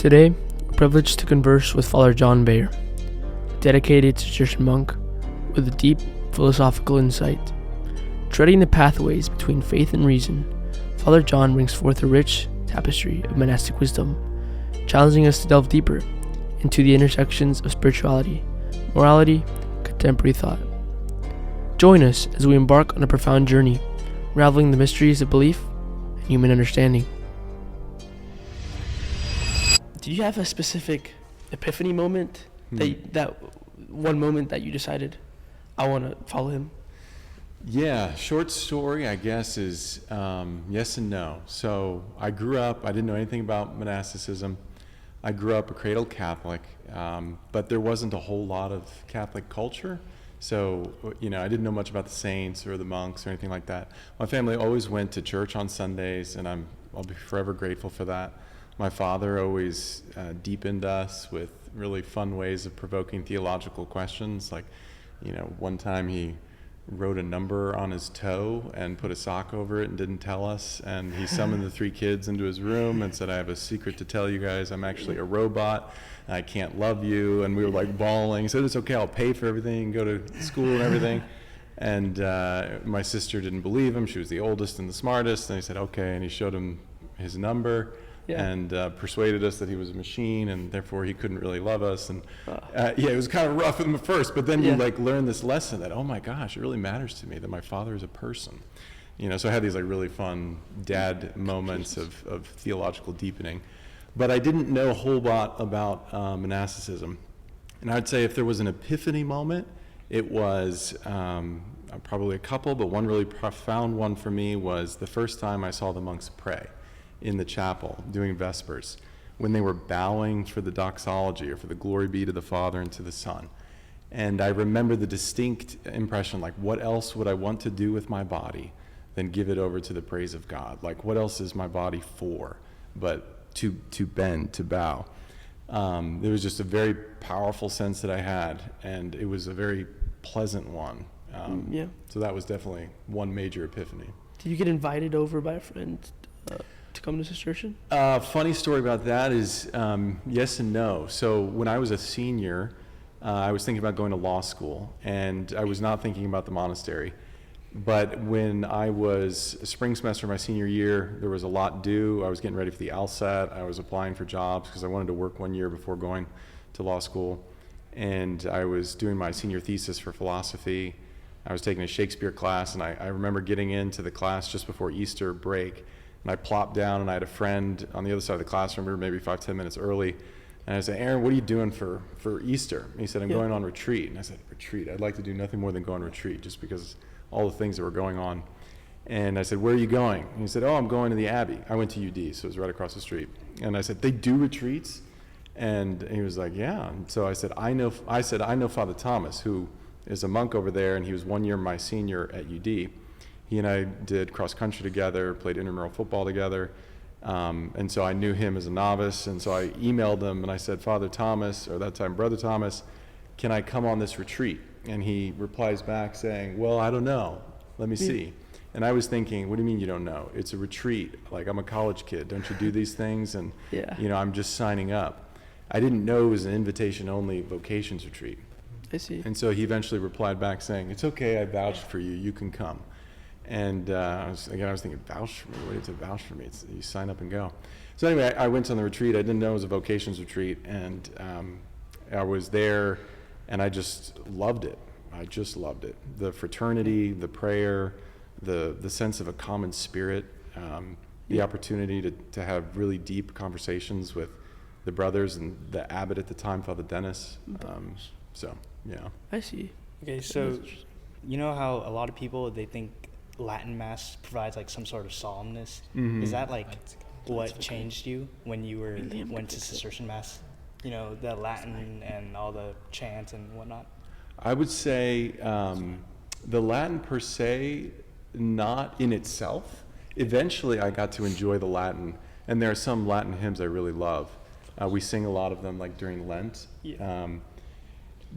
Today, we're privileged to converse with Father John Bayer, a dedicated Cistercian monk with a deep philosophical insight. Treading the pathways between faith and reason, Father John brings forth a rich tapestry of monastic wisdom, challenging us to delve deeper into the intersections of spirituality, morality, and contemporary thought. Join us as we embark on a profound journey, unraveling the mysteries of belief and human understanding. Did you have a specific epiphany moment, that one moment that you decided, I want to follow him? Yeah, short story, I guess, is yes and no. So I grew up, I didn't know anything about monasticism. I grew up a cradle Catholic, but there wasn't a whole lot of Catholic culture. So, I didn't know much about the saints or the monks or anything like that. My family always went to church on Sundays, and I'll be forever grateful for that. My father always deepened us with really fun ways of provoking theological questions. Like, one time he wrote a number on his toe and put a sock over it and didn't tell us. And he summoned the three kids into his room and said, I have a secret to tell you guys. I'm actually a robot. I can't love you. And we were like bawling. He said, it's okay, I'll pay for everything and go to school and everything. And my sister didn't believe him. She was the oldest and the smartest. And he said, okay. And he showed him his number. Yeah. And persuaded us that he was a machine and therefore he couldn't really love us. And it was kind of rough with him at first, but then you learn this lesson that, oh my gosh, it really matters to me that my father is a person. So I had these really fun dad moments of theological deepening. But I didn't know a whole lot about monasticism. And I'd say if there was an epiphany moment, it was probably a couple, but one really profound one for me was the first time I saw the monks pray in the chapel doing Vespers, when they were bowing for the doxology or for the glory be to the Father and to the Son. And I remember the distinct impression, like, what else would I want to do with my body than give it over to the praise of God? Like, what else is my body for but to bend, to bow? There was just a very powerful sense that I had, and it was a very pleasant one. So that was definitely one major epiphany. Did you get invited over by a friend to come to Cistercian? Funny story about that is yes and no. So when I was a senior, I was thinking about going to law school, and I was not thinking about the monastery. But when I was spring semester of my senior year, there was a lot due. I was getting ready for the LSAT. I was applying for jobs because I wanted to work 1 year before going to law school. And I was doing my senior thesis for philosophy. I was taking a Shakespeare class, and I remember getting into the class just before Easter break. And I plopped down, and I had a friend on the other side of the classroom, maybe 5-10 minutes early. And I said, Aaron, what are you doing for Easter? And he said, I'm going on retreat. And I said, retreat? I'd like to do nothing more than go on retreat, just because all the things that were going on. And I said, where are you going? And he said, I'm going to the Abbey. I went to UD, so it was right across the street. And I said, they do retreats? And he was like, yeah. And so I said, I know Father Thomas, who is a monk over there, and he was 1 year my senior at UD. He and I did cross country together, played intramural football together, and so I knew him as a novice. And so I emailed him and I said, Father Thomas, or that time Brother Thomas, can I come on this retreat? And he replies back saying, well, I don't know. Let me see. And I was thinking, what do you mean you don't know? It's a retreat. Like, I'm a college kid. Don't you do these things? And I'm just signing up. I didn't know it was an invitation-only vocations retreat. I see. And so he eventually replied back saying, it's okay, I vouched for you. You can come. And I was thinking, vouch for me? What is to vouch for me? You sign up and go. So anyway, I went on the retreat. I didn't know it was a vocations retreat. And I was there, and I just loved it. I just loved it. The fraternity, the prayer, the sense of a common spirit, the opportunity to have really deep conversations with the brothers and the abbot at the time, Father Dennis. I see. Okay, so you know how a lot of people, they think Latin Mass provides like some sort of solemnness. Mm-hmm. Is that like what changed you when you went to Cistercian Mass? The Latin and all the chants and whatnot? I would say the Latin per se, not in itself. Eventually I got to enjoy the Latin, and there are some Latin hymns I really love. We sing a lot of them like during Lent. Yeah.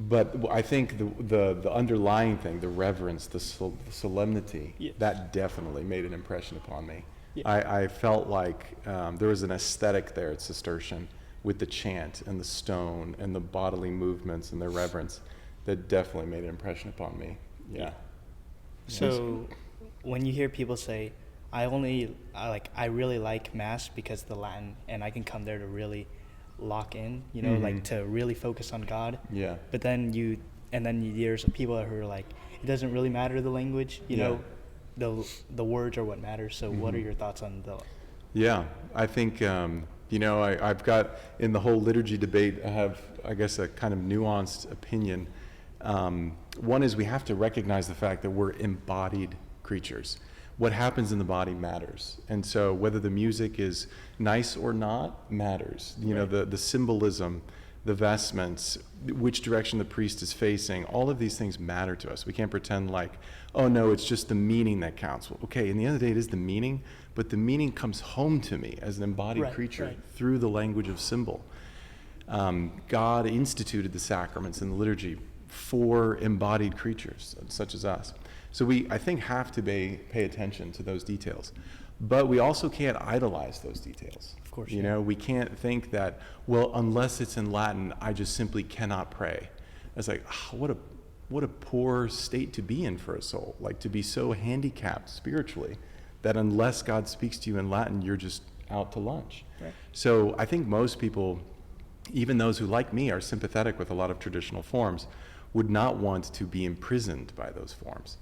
But I think the underlying thing, the reverence, the solemnity, that definitely made an impression upon me. Yeah. I felt like there was an aesthetic there at Cistercian with the chant and the stone and the bodily movements and the reverence that definitely made an impression upon me. Yeah. So when you hear people say, I really like Mass because the Latin, and I can come there to really lock in, like to really focus on God. Yeah. But then there's people who are like, it doesn't really matter the language, the words are what matters. So what are your thoughts on the? Yeah, I think, I've got, in the whole liturgy debate, I have, I guess, a kind of nuanced opinion. One is we have to recognize the fact that we're embodied creatures. What happens in the body matters. And so whether the music is nice or not matters. The symbolism, the vestments, which direction the priest is facing, all of these things matter to us. We can't pretend like, oh no, it's just the meaning that counts. Well, okay, in the end of the day, it is the meaning, but the meaning comes home to me as an embodied creature through the language of symbol. God instituted the sacraments and the liturgy for embodied creatures such as us. So we, I think, have to pay attention to those details. But we also can't idolize those details. Of course. We can't think that, well, unless it's in Latin, I just simply cannot pray. It's like, what a poor state to be in for a soul, like to be so handicapped spiritually that unless God speaks to you in Latin, you're just out to lunch. Right. So I think most people, even those who, like me, are sympathetic with a lot of traditional forms, would not want to be imprisoned by those forms.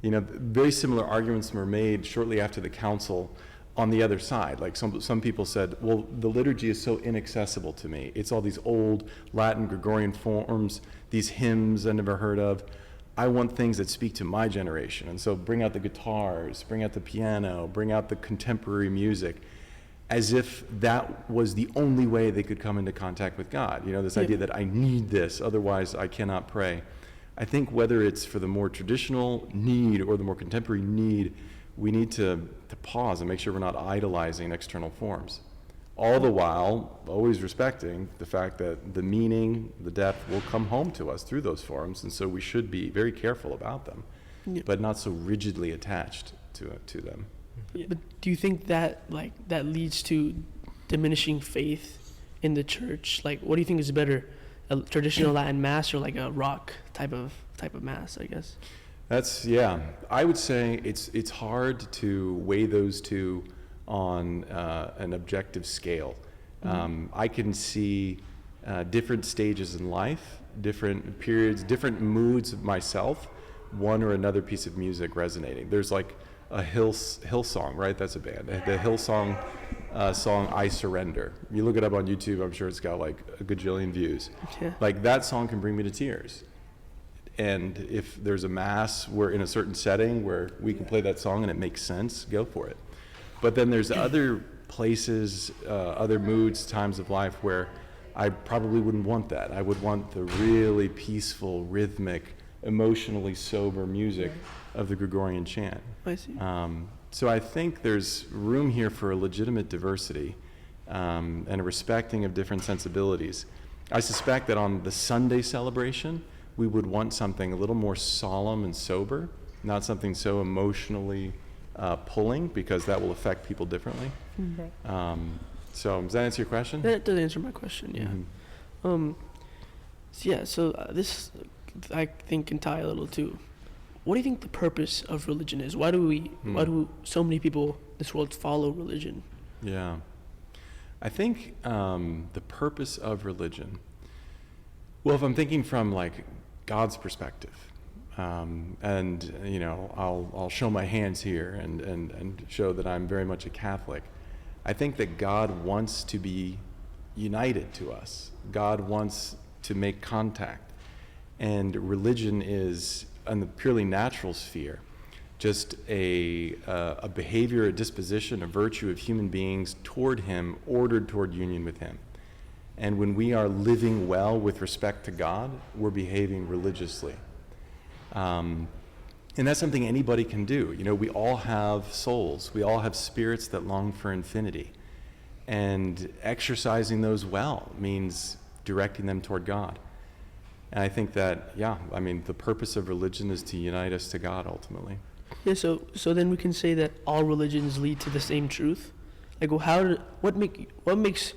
Very similar arguments were made shortly after the council on the other side. Like some people said, well, the liturgy is so inaccessible to me. It's all these old Latin Gregorian forms, these hymns I never heard of. I want things that speak to my generation. And so bring out the guitars, bring out the piano, bring out the contemporary music, as if that was the only way they could come into contact with God. This idea that I need this, otherwise I cannot pray. I think whether it's for the more traditional need or the more contemporary need, we need to pause and make sure we're not idolizing external forms. All the while, always respecting the fact that the meaning, the depth will come home to us through those forms, and so we should be very careful about them, but not so rigidly attached to them. Yeah. But do you think that that leads to diminishing faith in the church? Like, what do you think is better? A traditional Latin Mass or like a rock type of Mass, I guess? I would say it's hard to weigh those two on an objective scale. I can see different stages in life, different periods, different moods of myself, one or another piece of music resonating. There's like a Hillsong, right? That's a band. The Hillsong song "I Surrender." You look it up on YouTube, I'm sure it's got like a gajillion views. Yeah. Like that song can bring me to tears. And if there's a Mass where in a certain setting where we can play that song and it makes sense, go for it. But then there's other places, other moods, times of life where I probably wouldn't want that. I would want the really peaceful, rhythmic, emotionally sober music of the Gregorian chant. I see. So I think there's room here for a legitimate diversity and a respecting of different sensibilities. I suspect that on the Sunday celebration, we would want something a little more solemn and sober, not something so emotionally pulling, because that will affect people differently. So does that answer your question? That does answer my question, yeah. This I think can tie a little to, what do you think the purpose of religion is? Why do so many people in this world follow religion? Yeah. I think the purpose of religion, well, if I'm thinking from like God's perspective, and I'll show my hands here and show that I'm very much a Catholic. I think that God wants to be united to us. God wants to make contact. And religion is, in the purely natural sphere, just a behavior, a disposition, a virtue of human beings toward Him, ordered toward union with Him. And when we are living well with respect to God, we're behaving religiously. And that's something anybody can do. We all have souls. We all have spirits that long for infinity. And exercising those well means directing them toward God. And I think that, the purpose of religion is to unite us to God ultimately. Yeah, so then we can say that all religions lead to the same truth? Like, well, what makes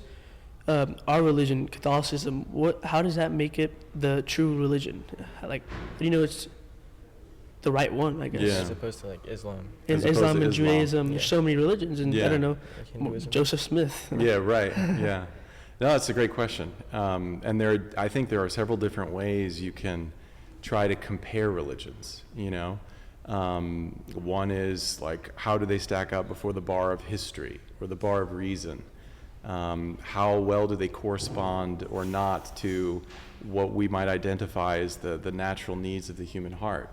our religion, Catholicism, how does that make it the true religion? Like, it's the right one, I guess. Yeah. As opposed to like Islam. In As opposed Islam to and Islam. Judaism, there's so many religions, and Yeah. I don't know, Like Hinduism. Joseph Smith. Yeah, right. Yeah. No, that's a great question. And I think there are several different ways you can try to compare religions, One is like, how do they stack up before the bar of history or the bar of reason? How well do they correspond or not to what we might identify as the natural needs of the human heart?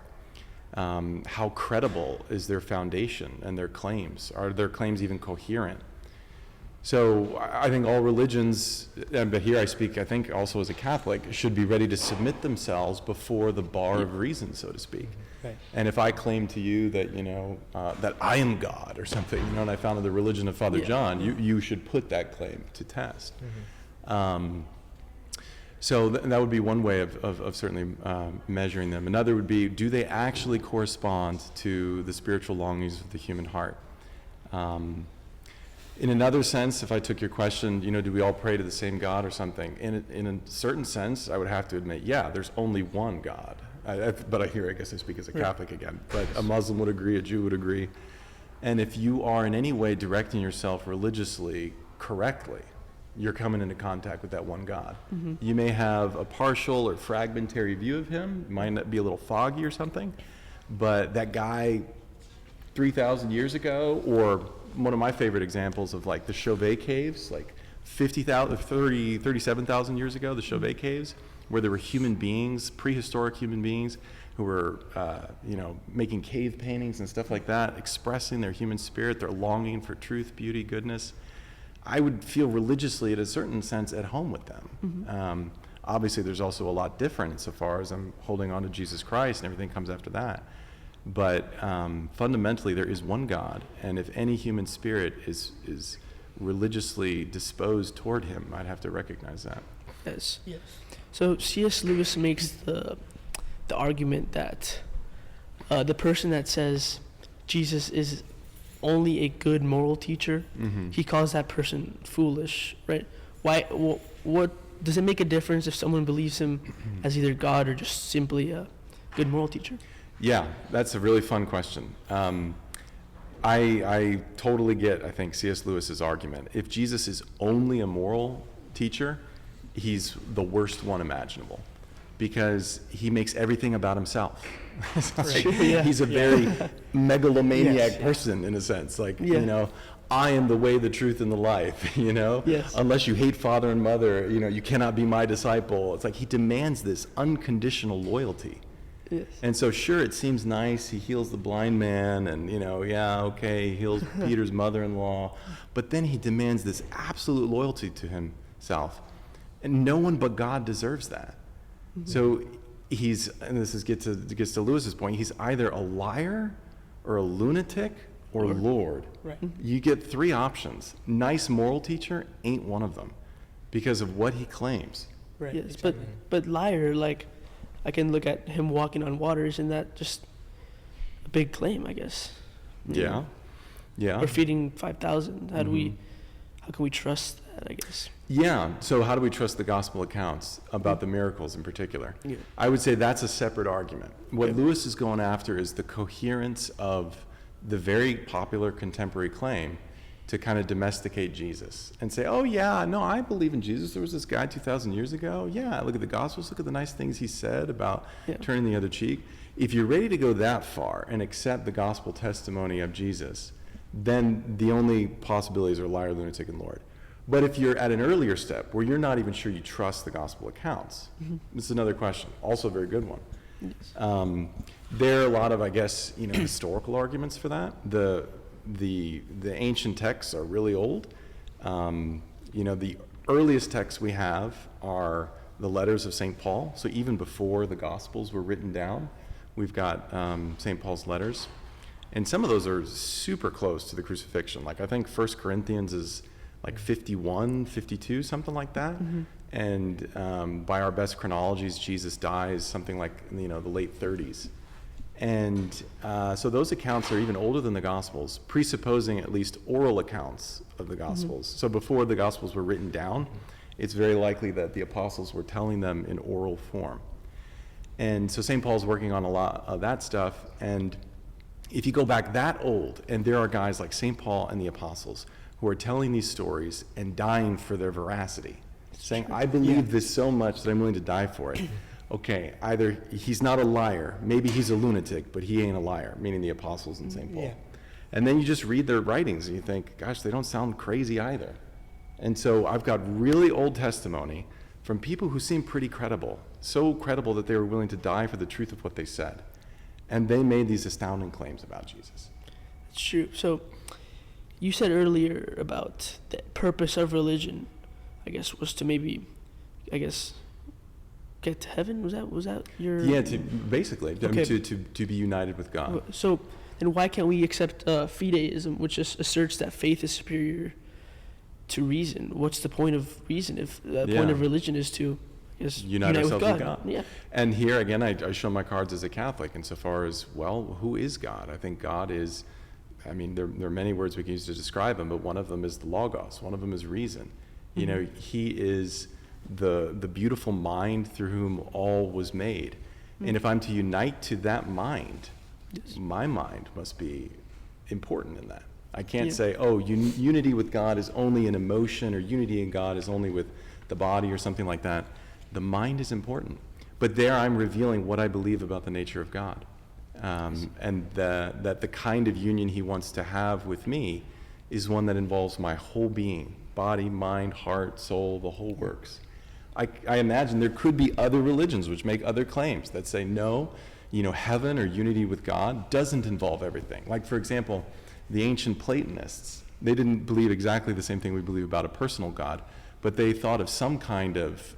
How credible is their foundation and their claims? Are their claims even coherent? So I think all religions, but here I speak, I think also as a Catholic, should be ready to submit themselves before the bar of reason, so to speak. Right. And if I claim to you that, that I am God or something, and I founded the religion of Father John, you should put that claim to test. So that would be one way of certainly measuring them. Another would be, do they actually correspond to the spiritual longings of the human heart? In another sense, if I took your question, do we all pray to the same God or something? In a certain sense, I would have to admit, there's only one God. But I guess I speak as a Catholic again. But a Muslim would agree, a Jew would agree. And if you are in any way directing yourself religiously correctly, you're coming into contact with that one God. Mm-hmm. You may have a partial or fragmentary view of him, might not be a little foggy or something, but that guy 3,000 years ago, or one of my favorite examples of like the Chauvet caves, like 37,000 years ago, the Chauvet caves, where there were human beings, prehistoric human beings, who were, making cave paintings and stuff like that, expressing their human spirit, their longing for truth, beauty, goodness. I would feel religiously, in a certain sense, at home with them. Mm-hmm. Obviously, there's also a lot different insofar as I'm holding on to Jesus Christ and everything comes after that. But fundamentally, there is one God, and if any human spirit is religiously disposed toward him, I'd have to recognize that. Yes. So C.S. Lewis makes the argument that the person that says Jesus is only a good moral teacher, mm-hmm. he calls that person foolish, right? Why? What does it make a difference if someone believes him as either God or just simply a good moral teacher? Yeah, that's a really fun question. I totally get, I think, C.S. Lewis's argument. If Jesus is only a moral teacher, he's the worst one imaginable, because he makes everything about himself. He's a very megalomaniac person in a sense. I am the way, the truth, and the life, Unless you hate father and mother, you cannot be my disciple. It's like he demands this unconditional loyalty. Yes. And so sure, it seems nice, he heals the blind man and, he heals Peter's mother-in-law, but then he demands this absolute loyalty to himself. And no one but God deserves that. Mm-hmm. So gets to Lewis's point, he's either a liar or a lunatic or Lord. Right. You get three options. Nice moral teacher ain't one of them because of what he claims. Right. Yes, but liar, I can look at him walking on water. Isn't that just a big claim, I guess? Yeah. Or feeding 5,000. How can we trust that, I guess? Yeah. So how do we trust the gospel accounts about the miracles in particular? Yeah. I would say that's a separate argument. What Lewis is going after is the coherence of the very popular contemporary claim to kind of domesticate Jesus and say, I believe in Jesus. There was this guy 2,000 years ago. Yeah, look at the Gospels. Look at the nice things he said about turning the other cheek. If you're ready to go that far and accept the gospel testimony of Jesus, then the only possibilities are liar, lunatic, and Lord. But if you're at an earlier step where you're not even sure you trust the gospel accounts, this is another question, also a very good one. Yes. There are a lot of, I guess, historical arguments for that. The ancient texts are really old. The earliest texts we have are the letters of St. Paul. So even before the Gospels were written down, we've got St. Paul's letters. And some of those are super close to the crucifixion. I think 1 Corinthians is 51, 52, something like that. Mm-hmm. And by our best chronologies, Jesus dies something like the late 30s. And so those accounts are even older than the Gospels, presupposing at least oral accounts of the Gospels. Mm-hmm. So before the Gospels were written down, it's very likely that the apostles were telling them in oral form. And so St. Paul's working on a lot of that stuff. And if you go back that old, and there are guys like St. Paul and the apostles who are telling these stories and dying for their veracity, saying, I believe this so much that I'm willing to die for it. Okay, either he's not a liar, maybe he's a lunatic, but he ain't a liar, meaning the apostles and St. Paul. And then you just read their writings and you think, gosh, they don't sound crazy either. And so I've got really old testimony from people who seem pretty credible, so credible that they were willing to die for the truth of what they said. And they made these astounding claims about Jesus. It's true. So you said earlier about the purpose of religion, I guess, was to maybe, get to heaven. Was that your? Yeah, basically to be united with God. So then why can't we accept fideism, which just asserts that faith is superior to reason? What's the point of reason if the point of religion is to unite ourselves with God? Yeah. And here again, I show my cards as a Catholic insofar as, well, who is God? I think God is, there are many words we can use to describe him, but one of them is the Logos. One of them is reason. He is the beautiful mind through whom all was made. And if I'm to unite to that mind, my mind must be important in that. I can't say, unity with God is only an emotion, or unity in God is only with the body or something like that. The mind is important. But there I'm revealing what I believe about the nature of God. And that the kind of union he wants to have with me is one that involves my whole being, body, mind, heart, soul, the whole works. I imagine there could be other religions which make other claims that say, no, heaven or unity with God doesn't involve everything. Like, for example, the ancient Platonists, they didn't believe exactly the same thing we believe about a personal God, but they thought of some kind of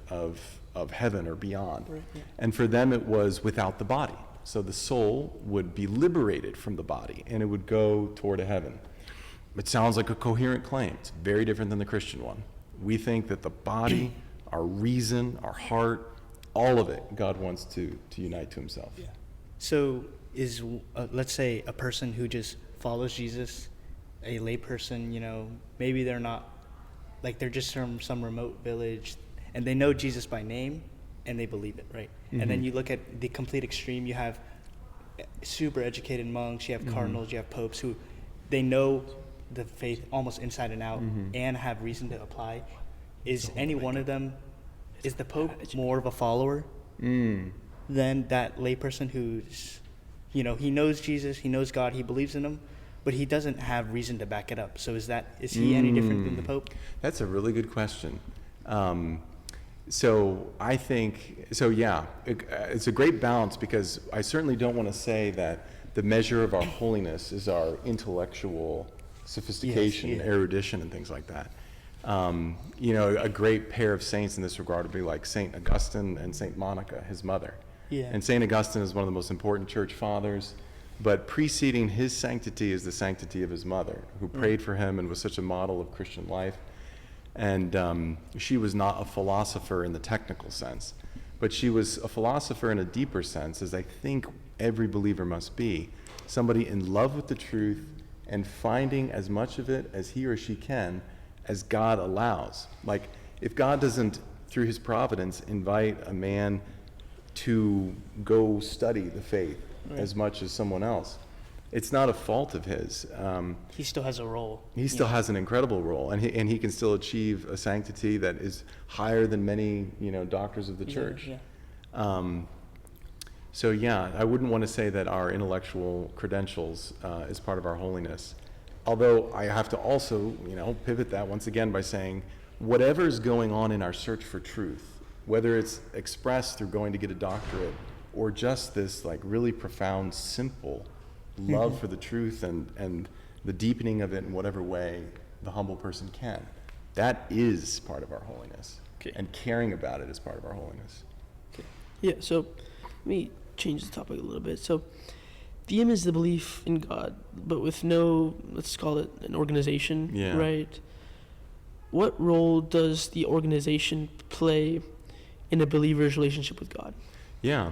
heaven or beyond. Right, yeah. And for them it was without the body. So the soul would be liberated from the body and it would go toward a heaven. It sounds like a coherent claim. It's very different than the Christian one. We think that the body, our reason, our heart, all of it, God wants to unite to himself. Yeah. So is, let's say, a person who just follows Jesus, a lay person, maybe they're not, like they're just from some remote village and they know Jesus by name and they believe it, right? Mm-hmm. And then you look at the complete extreme, you have super educated monks, you have cardinals, you have popes who they know the faith almost inside and out and have reason to apply. Is any one of them, is the Pope more of a follower than that layperson who's, he knows Jesus, he knows God, he believes in him, but he doesn't have reason to back it up. So is he any different than the Pope? That's a really good question. So I think, it's a great balance, because I certainly don't want to say that the measure of our holiness is our intellectual sophistication, erudition, and things like that. A great pair of saints in this regard would be like St. Augustine and St. Monica, his mother. Yeah. And St. Augustine is one of the most important church fathers, but preceding his sanctity is the sanctity of his mother, who prayed for him and was such a model of Christian life. And she was not a philosopher in the technical sense, but she was a philosopher in a deeper sense, as I think every believer must be, somebody in love with the truth and finding as much of it as he or she can as God allows. Like, if God doesn't, through his providence, invite a man to go study the faith as much as someone else, it's not a fault of his. He still has a role. He still has an incredible role, and he can still achieve a sanctity that is higher than many, doctors of the church. So I wouldn't want to say that our intellectual credentials is part of our holiness. Although I have to also, pivot that once again by saying, whatever's going on in our search for truth, whether it's expressed through going to get a doctorate or just this like really profound, simple love for the truth and the deepening of it in whatever way the humble person can, that is part of our holiness. Okay. And caring about it is part of our holiness. Okay. Yeah, so let me change the topic a little bit. So Theism is the belief in God, but with no, let's call it an organization, right? What role does the organization play in a believer's relationship with God? Yeah,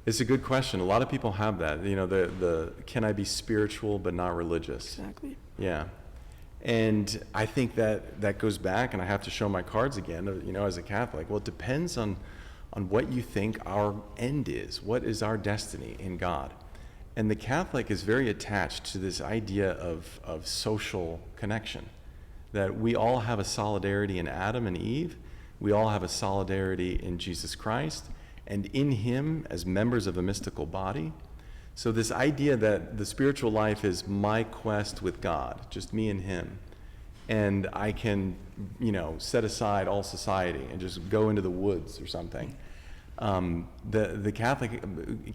it's a good question. A lot of people have that, the can I be spiritual but not religious? Exactly. Yeah. And I think that goes back, and I have to show my cards again, as a Catholic. Well, it depends on what you think our end is. What is our destiny in God? And the Catholic is very attached to this idea of social connection, that we all have a solidarity in Adam and Eve. We all have a solidarity in Jesus Christ and in him as members of a mystical body. So this idea that the spiritual life is my quest with God, just me and him, and I can, set aside all society and just go into the woods or something. The Catholic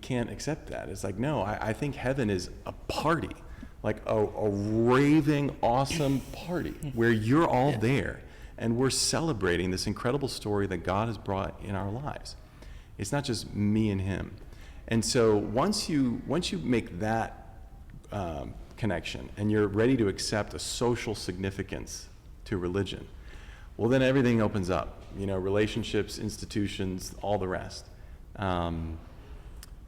can't accept that. It's like, no, I think heaven is a party, like a raving, awesome party where you're all there and we're celebrating this incredible story that God has brought in our lives. It's not just me and him. And so once you make that connection and you're ready to accept a social significance to religion, well, then everything opens up. Relationships, institutions, all the rest.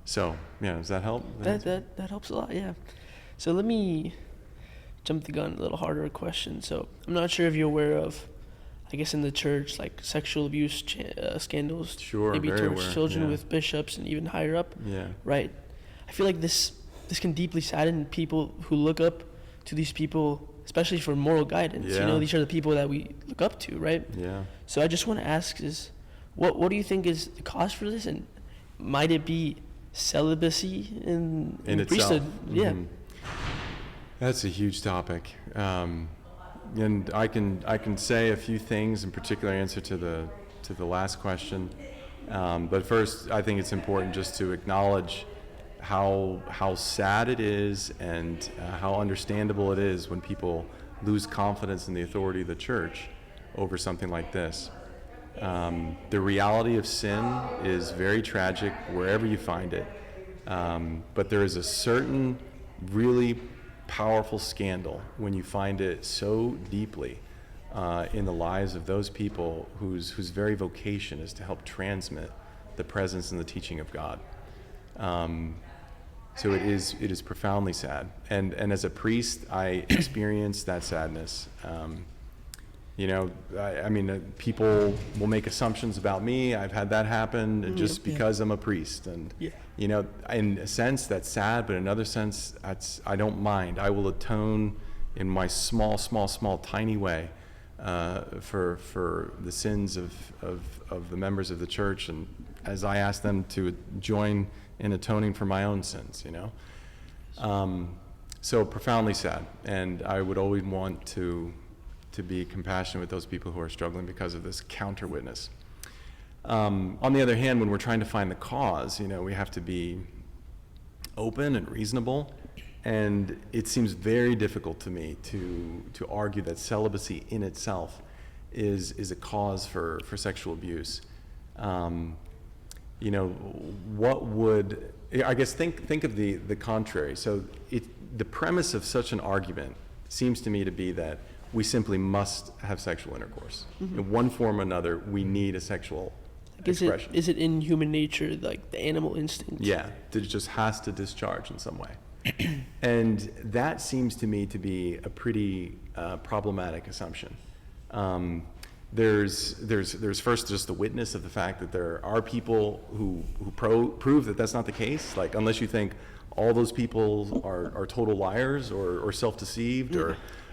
So, does that help? That helps a lot, yeah. So let me jump the gun, a little harder question. So I'm not sure if you're aware of, I guess in the church, like sexual abuse scandals. Sure, maybe very towards aware, children with bishops and even higher up. Yeah. Right. I feel like this can deeply sadden people who look up to these people, especially for moral guidance. Yeah. These are the people that we look up to, right? Yeah. So I just want to ask is, what do you think is the cause for this, and might it be celibacy in the priesthood? Mm-hmm. Yeah. That's a huge topic. And I can say a few things, in particular answer to the last question. But first, I think it's important just to acknowledge how sad it is and how understandable it is when people lose confidence in the authority of the church over something like this. The reality of sin is very tragic wherever you find it. But there is a certain really powerful scandal when you find it so deeply in the lives of those people whose very vocation is to help transmit the presence and the teaching of God. So it is profoundly sad, and as a priest, I experienced that sadness. People will make assumptions about me. I've had that happen just because I'm a priest, and in a sense that's sad, but in another sense I don't mind. I will atone in my small, tiny way for the sins of the members of the church, and as I ask them to join in atoning for my own sins, So profoundly sad, and I would always want to be compassionate with those people who are struggling because of this counter witness. On the other hand, when we're trying to find the cause, we have to be open and reasonable, and it seems very difficult to me to argue that celibacy in itself is a cause for sexual abuse. What would, I guess, think of the contrary. So the premise of such an argument seems to me to be that we simply must have sexual intercourse. In one form or another, we need a sexual expression. Is it in human nature, like the animal instinct? Yeah, it just has to discharge in some way. And that seems to me to be a pretty problematic assumption. There's first just the witness of the fact that there are people who prove that that's not the case. Like, unless you think all those people are total liars or self-deceived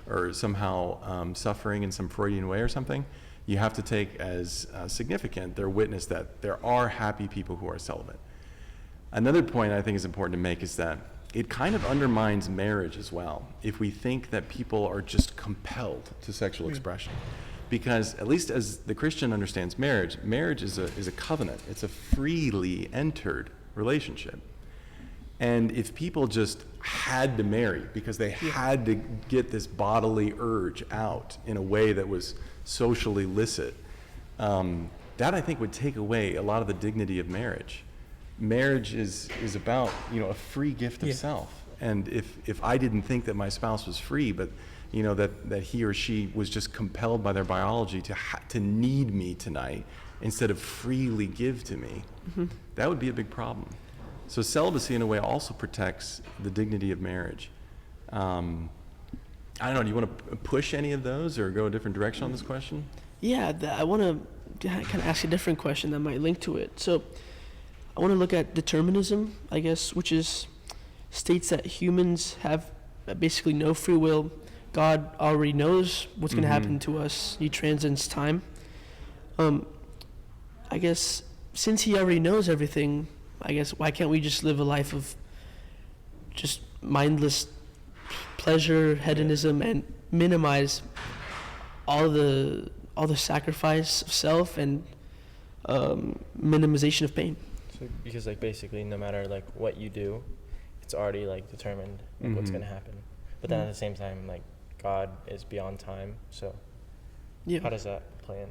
or somehow suffering in some Freudian way or something, you have to take as significant their witness that there are happy people who are celibate. Another point I think is important to make is that it kind of undermines marriage as well if we think that people are just compelled to sexual expression. Because at least as the Christian understands marriage is a covenant. It's a freely entered relationship. And if people just had to marry because they had to get this bodily urge out in a way that was socially licit, that I think would take away a lot of the dignity of marriage. Marriage is about a free gift of self. And if I didn't think that my spouse was free, but that he or she was just compelled by their biology to need me tonight instead of freely give to me, that would be a big problem. So celibacy in a way also protects the dignity of marriage. I don't know, do you want to push any of those or go a different direction on this question? Yeah, I want to kind of ask a different question that might link to it. So I want to look at determinism, I guess, which states that humans have basically no free will. God already knows what's going to happen to us. He transcends time. I guess since he already knows everything, I guess why can't we just live a life of just mindless pleasure, hedonism, and minimize all the sacrifice of self and minimization of pain? So, because like basically no matter like what you do, it's already like determined like what's going to happen. But then at the same time, like God is beyond time. So how does that play in?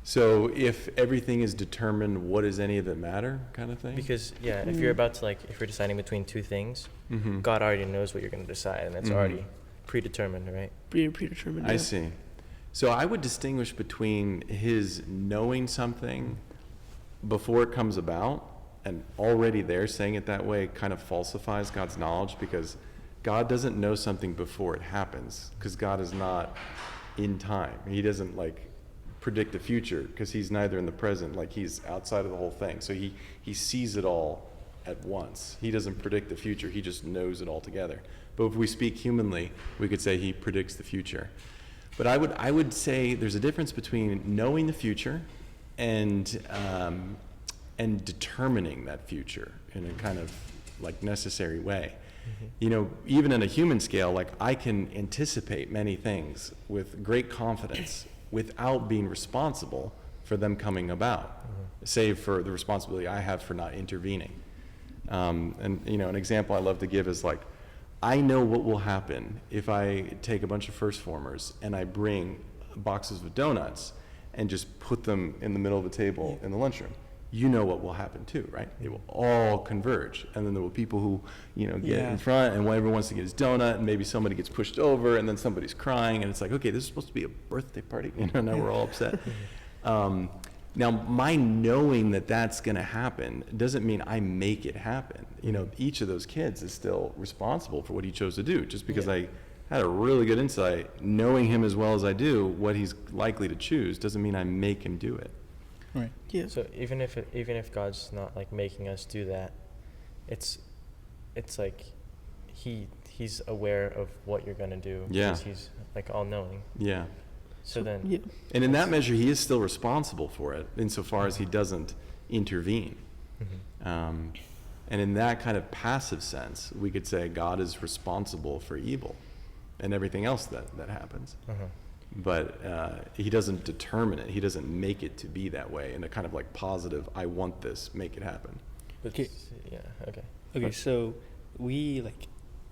So if everything is determined, what does any of it matter, kind of thing? Because if you're about to if you're deciding between two things, God already knows what you're going to decide, and it's already predetermined, right? Predetermined. I see. So I would distinguish between his knowing something before it comes about, and already there saying it that way kind of falsifies God's knowledge, because God doesn't know something before it happens, because God is not in time. He doesn't predict the future, because he's neither in the present, he's outside of the whole thing. So he sees it all at once. He doesn't predict the future, he just knows it all together. But if we speak humanly, we could say he predicts the future. But I would say there's a difference between knowing the future and determining that future in a kind of necessary way. Even in a human scale, I can anticipate many things with great confidence without being responsible for them coming about, save for the responsibility I have for not intervening. And an example I love to give is I know what will happen if I take a bunch of first formers and I bring boxes of donuts and just put them in the middle of the table in the lunchroom. You know what will happen too, right? It will all converge. And then there will be people who, get in front, and everyone wants to get his donut, and maybe somebody gets pushed over, and then somebody's crying, and it's okay, this is supposed to be a birthday party, now we're all upset. Now, my knowing that that's going to happen doesn't mean I make it happen. Each of those kids is still responsible for what he chose to do. Just because I had a really good insight, knowing him as well as I do, what he's likely to choose, doesn't mean I make him do it. Right. Yeah. So even if God's not making us do that, it's he's aware of what you're gonna do. Yeah. Because he's all knowing. Yeah. So then. And in that measure, he is still responsible for it, insofar as he doesn't intervene. And in that kind of passive sense, we could say God is responsible for evil and everything else that happens. But he doesn't determine it. He doesn't make it to be that way in a kind of positive, I want this, make it happen. Okay. Yeah, okay. Okay, so we,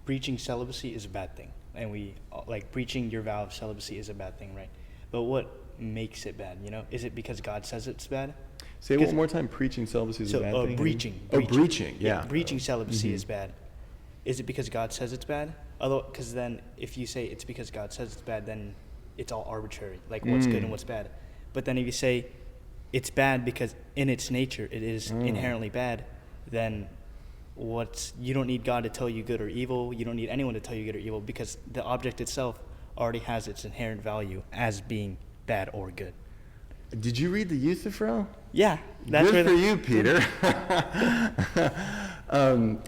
preaching celibacy is a bad thing. And we, preaching your vow of celibacy is a bad thing, right? But what makes it bad, Is it because God says it's bad? Say it one more time, preaching celibacy is a bad thing? Breaching. Breaching, yeah. Breaching celibacy is bad. Is it because God says it's bad? Because then if you say it's because God says it's bad, then it's all arbitrary, what's good and what's bad. But then if you say it's bad because in its nature it is inherently bad, then you don't need God to tell you good or evil. You don't need anyone to tell you good or evil, because the object itself already has its inherent value as being bad or good. Did you read the Euthyphro? Yeah. That's good for you, Peter.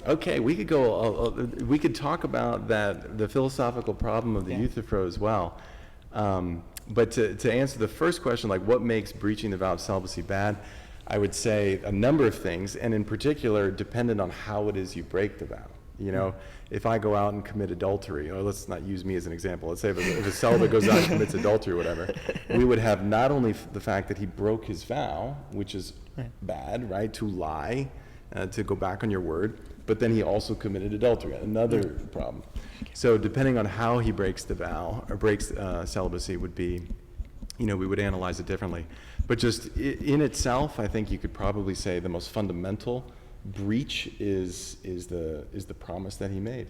Okay, we could go. We could talk about the philosophical problem of the Euthyphro as well. But to answer the first question, what makes breaching the vow of celibacy bad, I would say a number of things, and in particular, dependent on how it is you break the vow. If I go out and commit adultery, or let's not use me as an example, let's say if a celibate goes out and commits adultery or whatever, we would have not only the fact that he broke his vow, which is bad, right, to lie, to go back on your word, but then he also committed adultery, another problem. So depending on how he breaks the vow, or breaks celibacy, would be, we would analyze it differently. But just in itself, I think you could probably say the most fundamental breach is the promise that he made.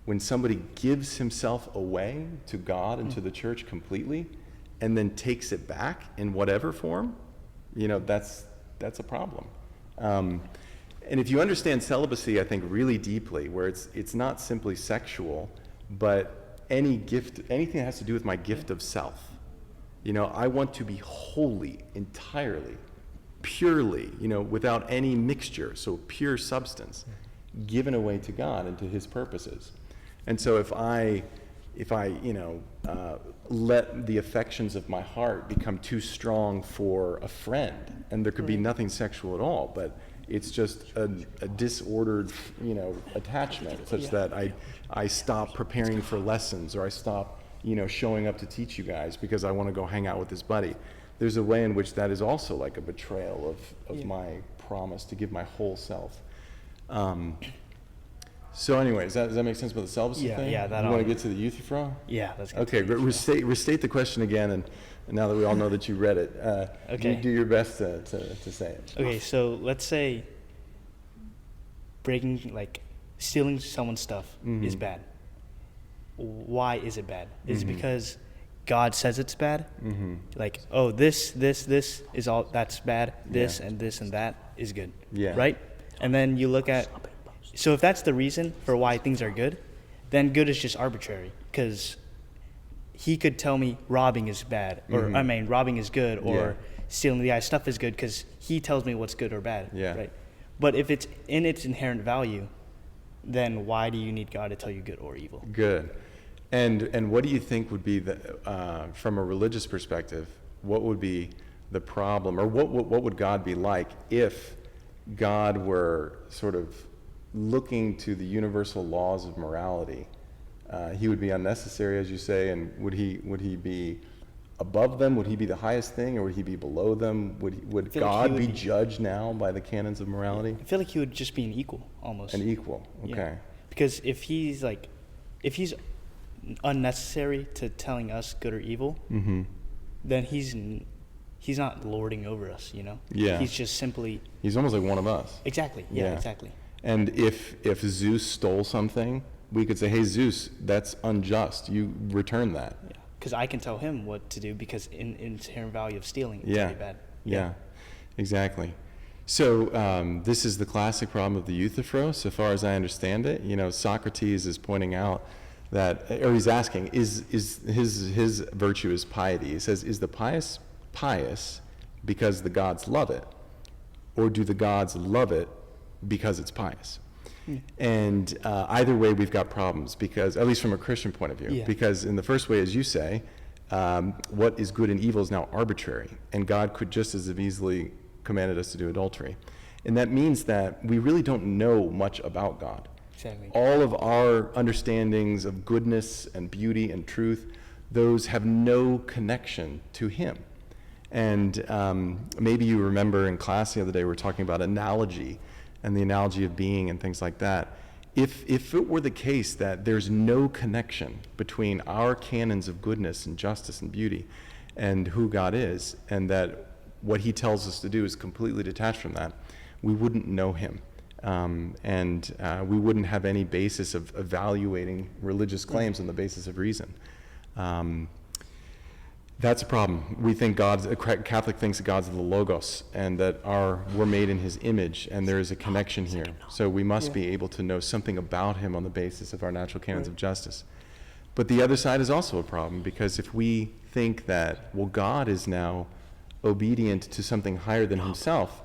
When somebody gives himself away to God and to the church completely, and then takes it back in whatever form, that's a problem. And if you understand celibacy, I think, really deeply, where it's not simply sexual, but any gift, anything that has to do with my gift of self. You know, I want to be wholly, entirely, purely, you know, without any mixture, so pure substance, given away to God and to his purposes. And so if I you know, let the affections of my heart become too strong for a friend, and there could be nothing sexual at all, but it's just a disordered, you know, attachment, such that I stop preparing for lessons, or I stop, you know, showing up to teach you guys because I want to go hang out with this buddy. There's a way in which that is also like a betrayal of my promise to give my whole self. So anyways, does that make sense about the celibacy thing? Yeah, that you want to get to the euthyphro? Yeah, let's get okay, to the euthyphro. restate the question again, and now that we all know that you read it, okay. do your best to say it. Okay, so let's say stealing someone's stuff is bad. Why is it bad? Is it because God says it's bad? Like, oh, this is all that's bad. This and this and that is good. Yeah. Right? And then you look at, so if that's the reason for why things are good, then good is just arbitrary, because he could tell me robbing is bad, or robbing is good, or stealing the eye stuff is good, because he tells me what's good or bad. Yeah. Right? But if it's in its inherent value, then why do you need God to tell you good or evil? Good. And what do you think would be from a religious perspective, what would be the problem, or what would God be like if God were sort of looking to the universal laws of morality? He would be unnecessary, as you say, and would he be above them? Would he be the highest thing, or would he be below them? Would God be judged now by the canons of morality? I feel like he would just be an equal, almost. An equal, okay. Yeah. Because if he's unnecessary to telling us good or evil, then he's not lording over us, you know? Yeah. He's just simply... He's almost like one of us. Exactly, yeah. Exactly. And if Zeus stole something, we could say, hey, Zeus, that's unjust. You return that. Yeah. Because I can tell him what to do, because in inherent value of stealing, it's very bad. Yeah, exactly. So this is the classic problem of the euthyphro, so far as I understand it. You know, Socrates is pointing out that, or he's asking, is his virtue is piety. He says, is the pious because the gods love it, or do the gods love it because it's pious? And either way, we've got problems, because, at least from a Christian point of view, because in the first way, as you say, what is good and evil is now arbitrary, and God could just as have easily commanded us to do adultery. And that means that we really don't know much about God. Exactly. All of our understandings of goodness and beauty and truth, those have no connection to him. And maybe you remember in class the other day, we were talking about analogy and the analogy of being and things like that. If it were the case that there's no connection between our canons of goodness and justice and beauty and who God is, and that what he tells us to do is completely detached from that, we wouldn't know him. And we wouldn't have any basis of evaluating religious claims on the basis of reason. That's a problem. We think Catholic thinks that God's the Logos, and that we're made in his image, and there is a connection here. So we must be able to know something about him on the basis of our natural canons of justice. But the other side is also a problem, because if we think that, well, God is now obedient to something higher than himself,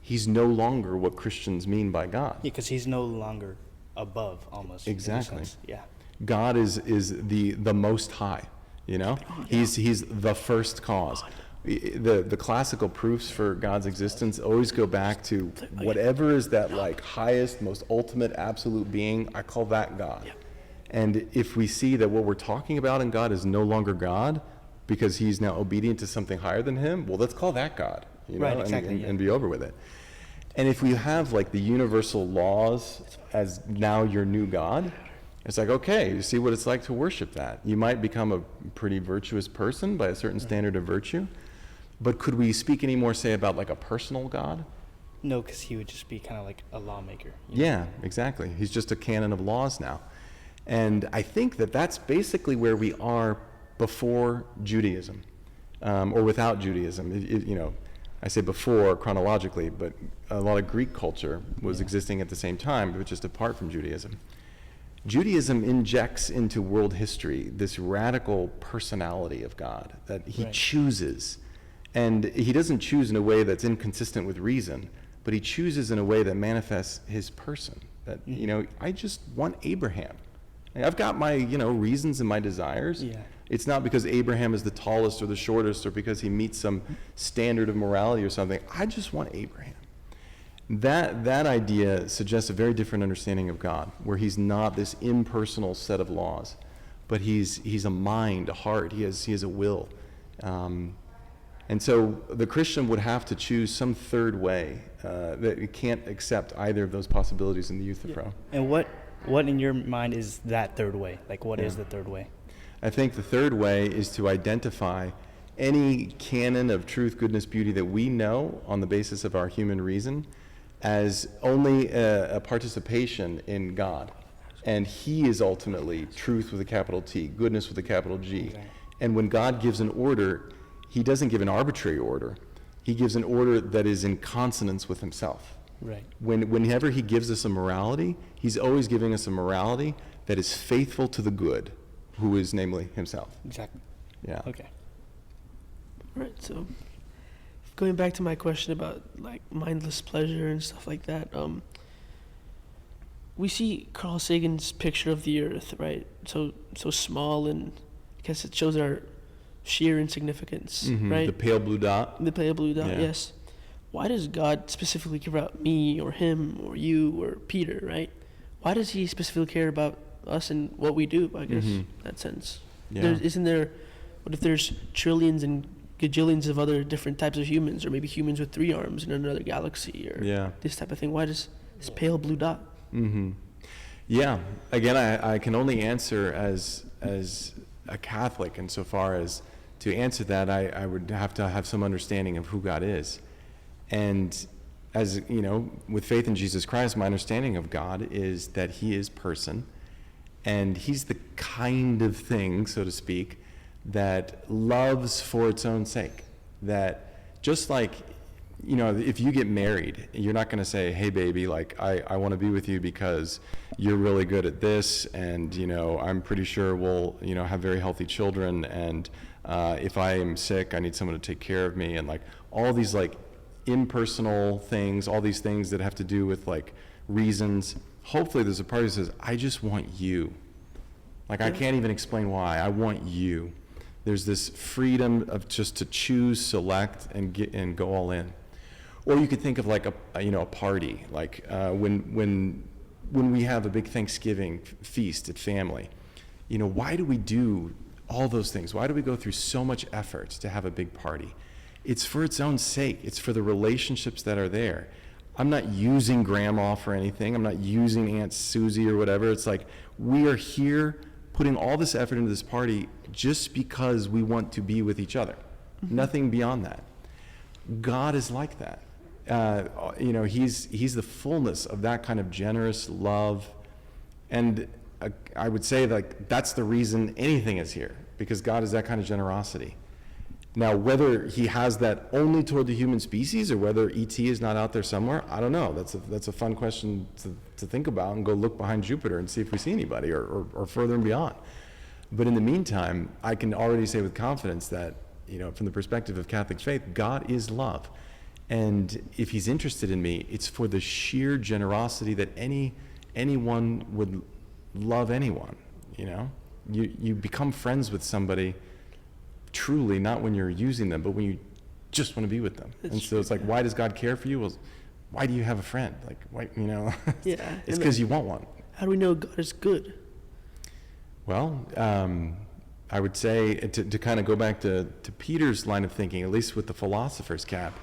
he's no longer what Christians mean by God. Yeah, because he's no longer above, almost. Exactly. In a sense. Yeah. God is the most high, you know? He's the first cause. The classical proofs for God's existence always go back to whatever is that like highest, most ultimate, absolute being. I call that God. And if we see that what we're talking about in God is no longer God, because he's now obedient to something higher than him, well, let's call that God, you know, and be over with it. And if we have like the universal laws as now your new God, it's like, okay, you see what it's like to worship that. You might become a pretty virtuous person by a certain standard of virtue, but could we speak any more, say, about like a personal God? No, because he would just be kind of like a lawmaker. Yeah, exactly. He's just a canon of laws now. And I think that that's basically where we are before Judaism, or without Judaism. You know, I say before chronologically, but a lot of Greek culture was existing at the same time, but just apart from Judaism. Judaism injects into world history this radical personality of God that he chooses. And he doesn't choose in a way that's inconsistent with reason, but he chooses in a way that manifests his person. That, I just want Abraham. I've got my, reasons and my desires. Yeah. It's not because Abraham is the tallest or the shortest or because he meets some standard of morality or something. I just want Abraham. That idea suggests a very different understanding of God, where he's not this impersonal set of laws, but he's a mind, a heart. He has a will, and so the Christian would have to choose some third way that he can't accept either of those possibilities in the Euthyphro. And what in your mind is that third way? Like, what is the third way? I think the third way is to identify any canon of truth, goodness, beauty that we know on the basis of our human reason as only a participation in God. And he is ultimately truth with a capital T, goodness with a capital G. Okay. And when God gives an order, he doesn't give an arbitrary order. He gives an order that is in consonance with himself. Right. Whenever he gives us a morality, he's always giving us a morality that is faithful to the good, who is namely himself. Exactly. Yeah. Okay. All right, so going back to my question about like mindless pleasure and stuff like that, we see Carl Sagan's picture of the earth, right? So small, and I guess it shows our sheer insignificance, right? The pale blue dot. The pale blue dot, Yeah. yes. Why does God specifically care about me or him or you or Peter, right? Why does he specifically care about us and what we do, I guess, in that sense? Yeah. What if there's trillions and gajillions of other different types of humans, or maybe humans with 3 arms in another galaxy, or this type of thing? Why does this pale blue dot? Yeah. Again, I can only answer as a Catholic, insofar as to answer that, I would have to have some understanding of who God is. And as with faith in Jesus Christ, my understanding of God is that he is person, and he's the kind of thing, so to speak, that loves for its own sake. That just like, if you get married, you're not going to say, hey baby, like I want to be with you because you're really good at this, and I'm pretty sure we'll have very healthy children, and if I am sick, I need someone to take care of me, and like all these like impersonal things, all these things that have to do with like reasons. Hopefully there's a part who says, I just want you. Like I can't even explain why. I want you. There's this freedom of just to choose, select, and go all in. Or you could think of like a party, like when we have a big Thanksgiving feast at family. Why do we do all those things? Why do we go through so much effort to have a big party? It's for its own sake. It's for the relationships that are there. I'm not using grandma for anything. I'm not using Aunt Susie or whatever. It's like we are here putting all this effort into this party just because we want to be with each other. Nothing beyond that. God is like that. He's the fullness of that kind of generous love. And I would say like that's the reason anything is here, because God is that kind of generosity. Now, whether he has that only toward the human species or whether ET is not out there somewhere, I don't know. That's a fun question to think about, and go look behind Jupiter and see if we see anybody or further and beyond. But in the meantime, I can already say with confidence that, from the perspective of Catholic faith, God is love. And if he's interested in me, it's for the sheer generosity that anyone would love anyone, You become friends with somebody truly, not when you're using them, but when you just want to be with them. And so it's like, why does God care for you? Well, why do you have a friend? Like, why, Yeah. It's because you want one. How do we know God is good? Well, I would say to kind of go back to Peter's line of thinking, at least with the philosopher's cap,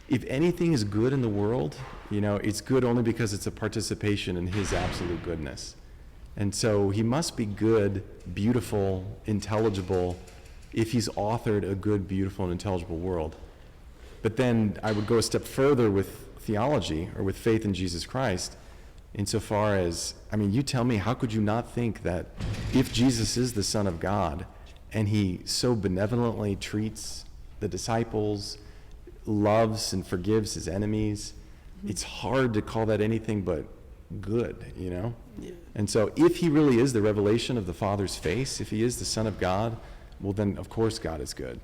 if anything is good in the world, it's good only because it's a participation in his absolute goodness. And so he must be good, beautiful, intelligible, if he's authored a good, beautiful, and intelligible world. But then I would go a step further with theology, or with faith in Jesus Christ, insofar as, you tell me, how could you not think that if Jesus is the Son of God, and he so benevolently treats the disciples, loves and forgives his enemies, it's hard to call that anything but good, you know? Yeah. And so if he really is the revelation of the Father's face, if he is the Son of God, well then of course God is good.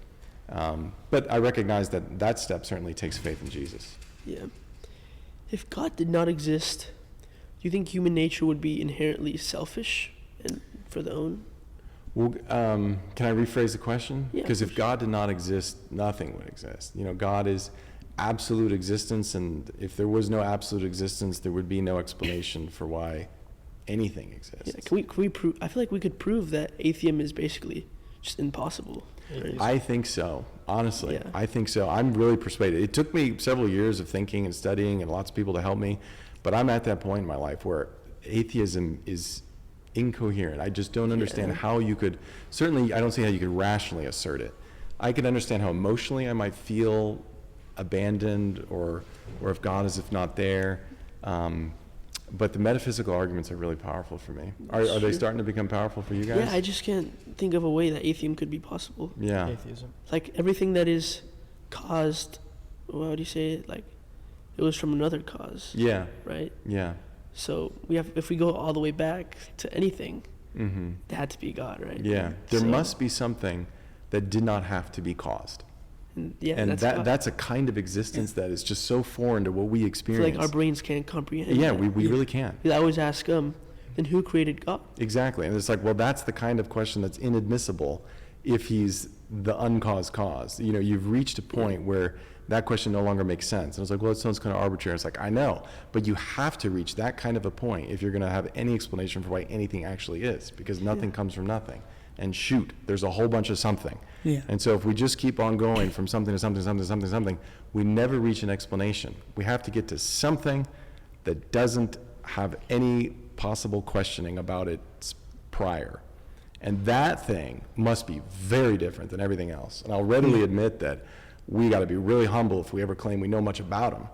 But I recognize that step certainly takes faith in Jesus. Yeah. If God did not exist, do you think human nature would be inherently selfish and for the own? Well, can I rephrase the question? Yeah, Because of if course. God did not exist, nothing would exist. You know, God is absolute existence, and if there was no absolute existence, there would be no explanation for why anything exists. Yeah. Can we prove? I feel like we could prove that atheism is basically just impossible. Right? I think so, honestly. Yeah. I think so. I'm really persuaded. It took me several years of thinking and studying and lots of people to help me, but I'm at that point in my life where atheism is incoherent. I just don't understand how you could, certainly I don't see how you could rationally assert it. I could understand how emotionally I might feel abandoned or if God is if not there. But the metaphysical arguments are really powerful for me. Are they Sure. starting to become powerful for you guys? Yeah, I just can't think of a way that atheism could be possible. Yeah. Atheism. Like everything that is caused, what would you say it? Like it was from another cause, Yeah. right? Yeah. So if we go all the way back to anything, Mm-hmm. it had to be God, right? Yeah. There So- must be something that did not have to be caused. And yeah, And that's God. that's a kind of existence that is just so foreign to what we I feel experience. like our brains can't comprehend. Yeah, that. we really can't. I always ask then who created God? Exactly. And it's like, well, that's the kind of question that's inadmissible if he's the uncaused cause. You know, you've reached a point where that question no longer makes sense. And it's like, well, it sounds kind of arbitrary. It's like, I know, but you have to reach that kind of a point if you're going to have any explanation for why anything actually is, because nothing comes from nothing. And shoot, there's a whole bunch of something. Yeah. And so if we just keep on going from something to something, something, something, something, we never reach an explanation. We have to get to something that doesn't have any possible questioning about it prior. And that thing must be very different than everything else. And I'll readily admit that we got to be really humble if we ever claim we know much about him.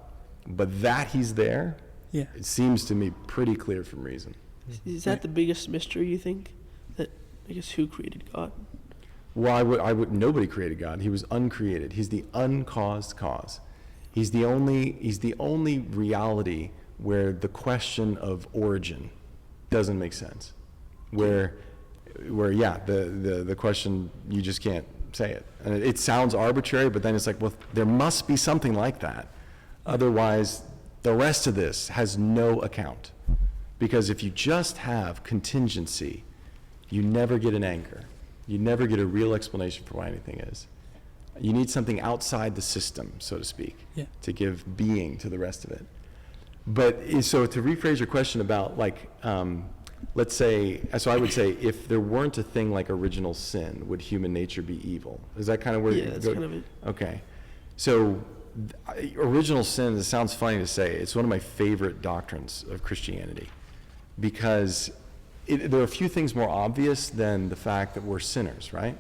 But that he's there, Yeah. it seems to me pretty clear from reason. Is that the biggest mystery, you think? That, I guess, who created God? Well, I would, nobody created God. He was uncreated. He's the uncaused cause. He's the only reality where the question of origin doesn't make sense. Where yeah, the question, you just can't say it. And it sounds arbitrary, but then it's like, well, there must be something like that. Otherwise, the rest of this has no account. Because if you just have contingency, you never get an anchor. You never get a real explanation for why anything is. You need something outside the system, so to speak, Yeah. to give being to the rest of it. But so to rephrase your question about like, let's say, so I would say if there weren't a thing like original sin, would human nature be evil? Is that kind of where Yeah, you that's go? kind of it. Okay. So original sin, it sounds funny to say, it's one of my favorite doctrines of Christianity because there are a few things more obvious than the fact that we're sinners, right?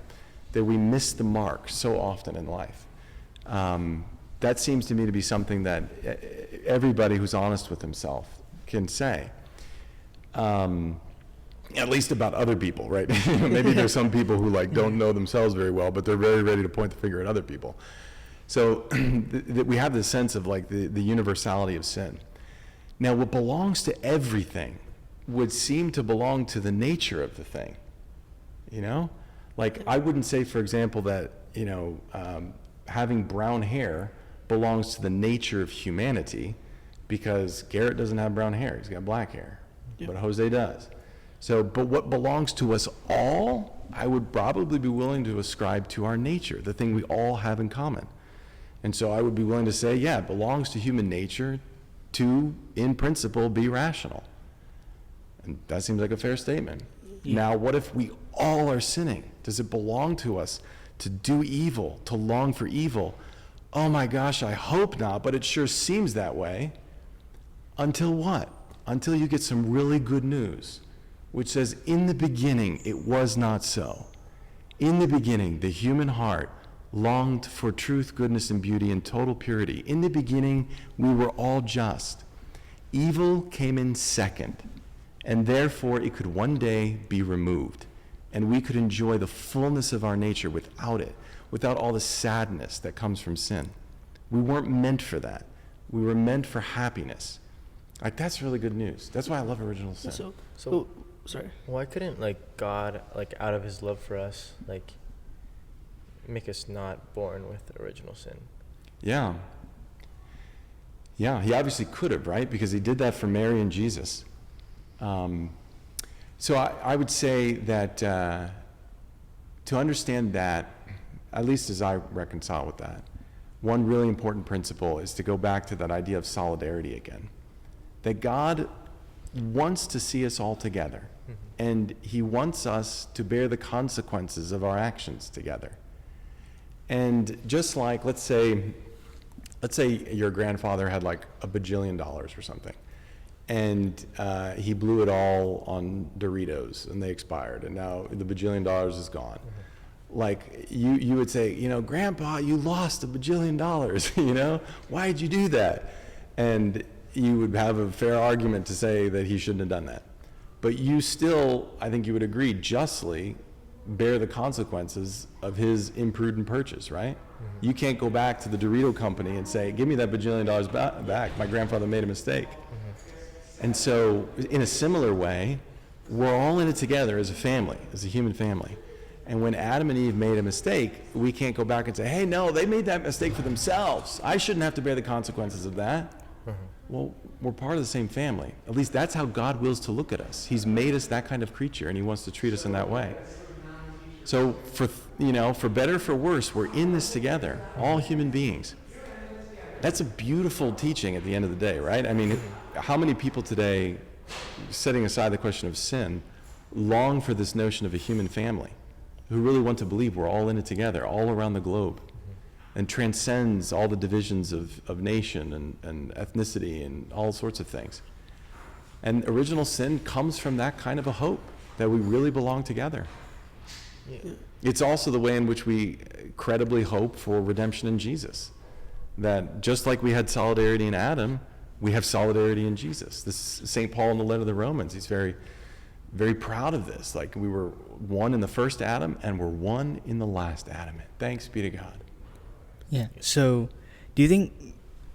That we miss the mark so often in life. That seems to me to be something that everybody who's honest with himself can say. At least about other people, right? Maybe there's some people who like don't know themselves very well, but they're very ready to point the finger at other people. So we have this sense of like the universality of sin. Now, what belongs to everything would seem to belong to the nature of the thing, you know? Like, I wouldn't say, for example, that, you know, having brown hair belongs to the nature of humanity because Garrett doesn't have brown hair, he's got black hair, but Jose does. So, but what belongs to us all, I would probably be willing to ascribe to our nature, the thing we all have in common. And so I would be willing to say, yeah, it belongs to human nature to, in principle, be rational. And that seems like a fair statement. Yeah. Now, what if we all are sinning? Does it belong to us to do evil, to long for evil? Oh my gosh, I hope not, but it sure seems that way. Until what? Until you get some really good news, which says, in the beginning, it was not so. In the beginning, the human heart longed for truth, goodness, and beauty and total purity. In the beginning, we were all just. Evil came in second, and therefore it could one day be removed, and we could enjoy the fullness of our nature without it, without all the sadness that comes from sin. We weren't meant for that. We were meant for happiness. Like, that's really good news. That's why I love original sin. So, sorry. Why couldn't like God, like out of his love for us, like make us not born with original sin? Yeah, he obviously could have, right? Because he did that for Mary and Jesus. So I would say that to understand that, at least as I reconcile with that, one really important principle is to go back to that idea of solidarity again. That God wants to see us all together, and he wants us to bear the consequences of our actions together. And just like, let's say your grandfather had like $1 bajillion or something, and he blew it all on Doritos, and they expired, and now the $1 bajillion is gone. Like, you would say, Grandpa, you lost $1 bajillion, why'd you do that? And you would have a fair argument to say that he shouldn't have done that. But you still, I think you would agree, justly bear the consequences of his imprudent purchase, right? You can't go back to the Dorito company and say, give me that $1 bajillion back. My grandfather made a mistake. And so, in a similar way, we're all in it together as a family, as a human family. And when Adam and Eve made a mistake, we can't go back and say, hey, no, they made that mistake for themselves. I shouldn't have to bear the consequences of that. Well, we're part of the same family. At least that's how God wills to look at us. He's made us that kind of creature, and he wants to treat us in that way. So for better or for worse, we're in this together, all human beings. That's a beautiful teaching at the end of the day, right? I mean, how many people today, setting aside the question of sin, long for this notion of a human family, who really want to believe we're all in it together, all around the globe, and transcends all the divisions of nation and ethnicity and all sorts of things. And original sin comes from that kind of a hope, that we really belong together. Yeah. It's also the way in which we credibly hope for redemption in Jesus. That just like we had solidarity in Adam, we have solidarity in Jesus. This is St. Paul in the letter to the Romans. He's very, very proud of this. Like, we were one in the first Adam, and we're one in the last Adam. Thanks be to God. Yeah. So, do you think,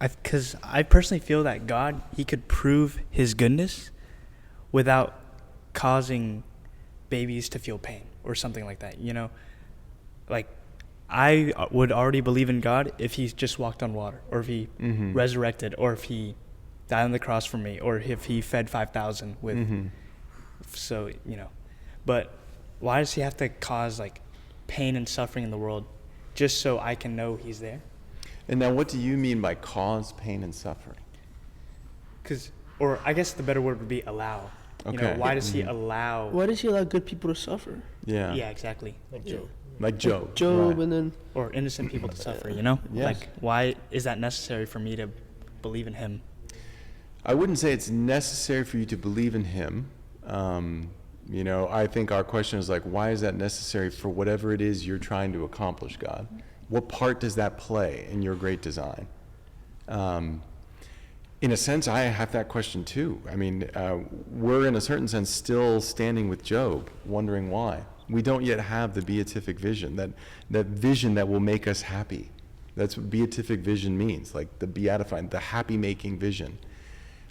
because I personally feel that God, he could prove his goodness without causing babies to feel pain or something like that, Like, I would already believe in God if he just walked on water, or if he resurrected, or if he died on the cross for me, or if he fed 5,000 with, so, But why does he have to cause, like, pain and suffering in the world just so I can know he's there? And now what do you mean by cause pain and suffering? Or I guess the better word would be allow. Okay. Why does he allow? Why does he allow good people to suffer? Yeah. Yeah, exactly. Like Job. Like Job. Job, right. And then... Or innocent people to suffer, Yes. Like, why is that necessary for me to believe in him? I wouldn't say it's necessary for you to believe in him. I think our question is like, why is that necessary for whatever it is you're trying to accomplish, God? What part does that play in your great design? In a sense, I have that question too. I mean, we're in a certain sense still standing with Job, wondering why. We don't yet have the beatific vision, that vision that will make us happy. That's what beatific vision means, like the beatifying, the happy-making vision.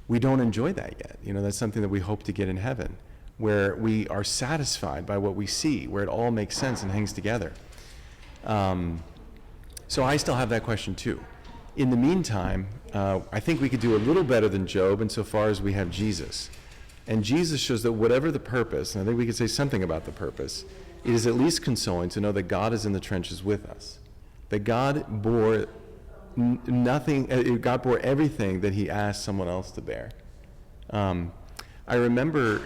We don't enjoy that yet. That's something that we hope to get in heaven, where we are satisfied by what we see, where it all makes sense and hangs together. So I still have that question too. In the meantime, I think we could do a little better than Job insofar as we have Jesus. And Jesus shows that whatever the purpose, and I think we could say something about the purpose, it is at least consoling to know that God is in the trenches with us. That God bore God bore everything that he asked someone else to bear. I remember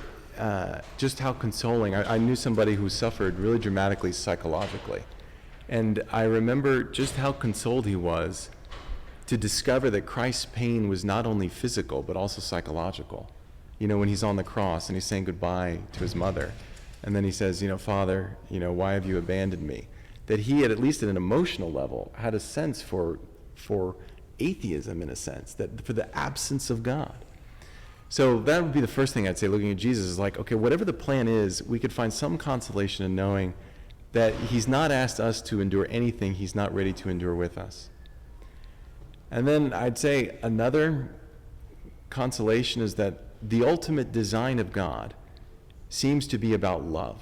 just how consoling, I knew somebody who suffered really dramatically psychologically. And I remember just how consoled he was to discover that Christ's pain was not only physical, but also psychological. When he's on the cross and he's saying goodbye to his mother, and then he says, Father, why have you abandoned me? That he, at least at an emotional level, had a sense for atheism, in a sense, that for the absence of God. So that would be the first thing I'd say, looking at Jesus, is like, okay, whatever the plan is, we could find some consolation in knowing that he's not asked us to endure anything he's not ready to endure with us. And then I'd say another consolation is that the ultimate design of God seems to be about love.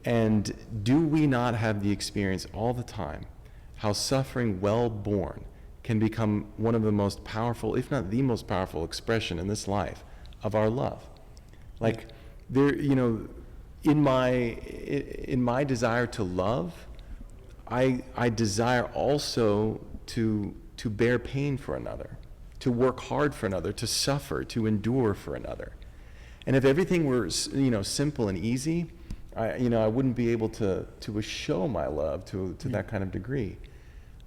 And do we not have the experience all the time how suffering well borne can become one of the most powerful, if not the most powerful expression in this life of our love? Like, there, in my desire to love, I desire also to bear pain for another, to work hard for another, to suffer, to endure for another. And if everything were, simple and easy, I wouldn't be able to show my love to that kind of degree.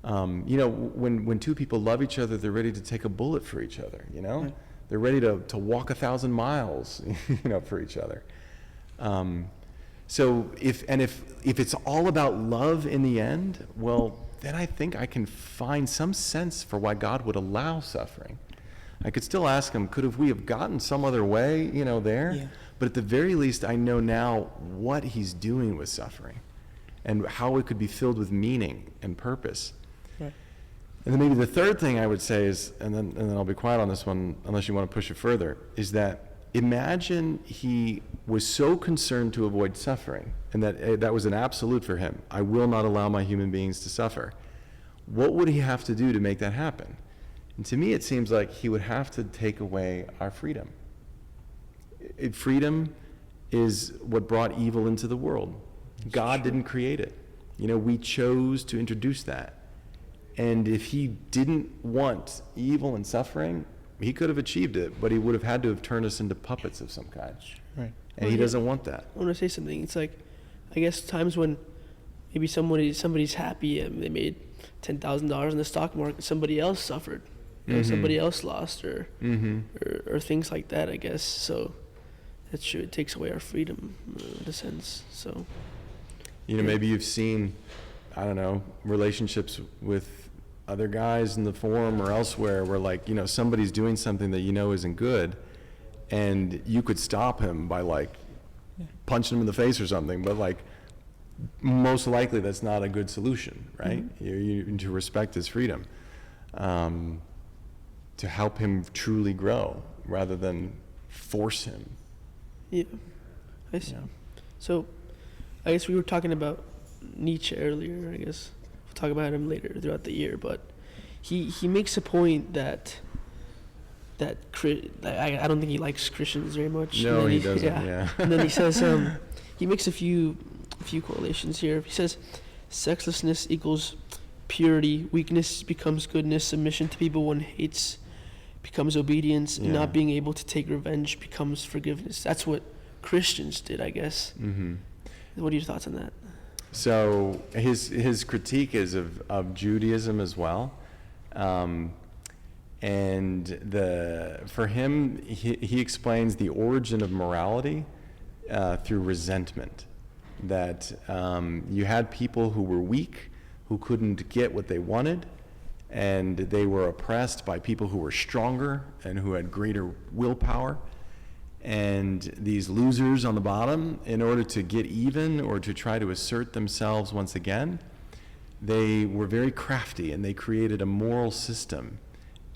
When two people love each other, they're ready to take a bullet for each other. They're ready to walk 1,000 miles, for each other. So if it's all about love in the end, well, then I think I can find some sense for why God would allow suffering. I could still ask him, could we have gotten some other way, there? Yeah. But at the very least, I know now what he's doing with suffering and how it could be filled with meaning and purpose. Right. And then maybe the third thing I would say is, and then I'll be quiet on this one unless you want to push it further, is that imagine he was so concerned to avoid suffering, and that was an absolute for him. I will not allow my human beings to suffer. What would he have to do to make that happen? And to me, it seems like he would have to take away our freedom. Freedom is what brought evil into the world. God didn't create it. We chose to introduce that. And if he didn't want evil and suffering, he could have achieved it, but he would have had to have turned us into puppets of some kind. Right. And he doesn't want that. I want to say something. It's like, I guess times when maybe somebody's happy and they made $10,000 in the stock market, somebody else suffered, somebody else lost, or things like that, I guess. So that's true. It takes away our freedom in a sense. So, maybe you've seen, I don't know, relationships with other guys in the forum or elsewhere where somebody's doing something that isn't good, and you could stop him by punching him in the face or something, but most likely that's not a good solution, right? You to respect his freedom, to help him truly grow rather than force him. Yeah, I see. So I guess we were talking about Nietzsche earlier. I guess we'll talk about him later throughout the year, but he makes a point that I don't think he likes Christians very much. No, he doesn't. Yeah. And then he says he makes a few correlations here. He says sexlessness equals purity, weakness becomes goodness, submission to people one hates becomes obedience, not being able to take revenge becomes forgiveness. That's what Christians did, I guess. Mm-hmm. What are your thoughts on that? So his critique is of Judaism as well. And for him, he explains the origin of morality through resentment. That you had people who were weak, who couldn't get what they wanted, and they were oppressed by people who were stronger and who had greater willpower. And these losers on the bottom, in order to get even or to try to assert themselves once again, they were very crafty, and they created a moral system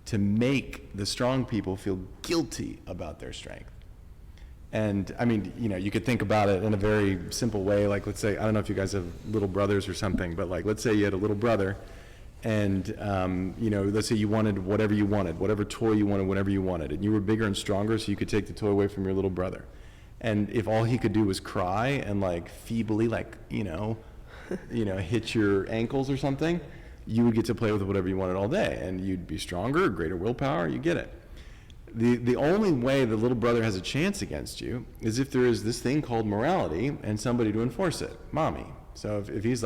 to make the strong people feel guilty about their strength. And I mean, you could think about it in a very simple way. Let's say, I don't know if you guys have little brothers or something, but let's say you had a little brother, and let's say you wanted whatever you wanted, whatever toy you wanted, whenever you wanted, and you were bigger and stronger, so you could take the toy away from your little brother. And if all he could do was cry and feebly, hit your ankles or something, you would get to play with whatever you wanted all day, and you'd be stronger, greater willpower, you get it. The only way the little brother has a chance against you is if there is this thing called morality and somebody to enforce it, mommy. So if he's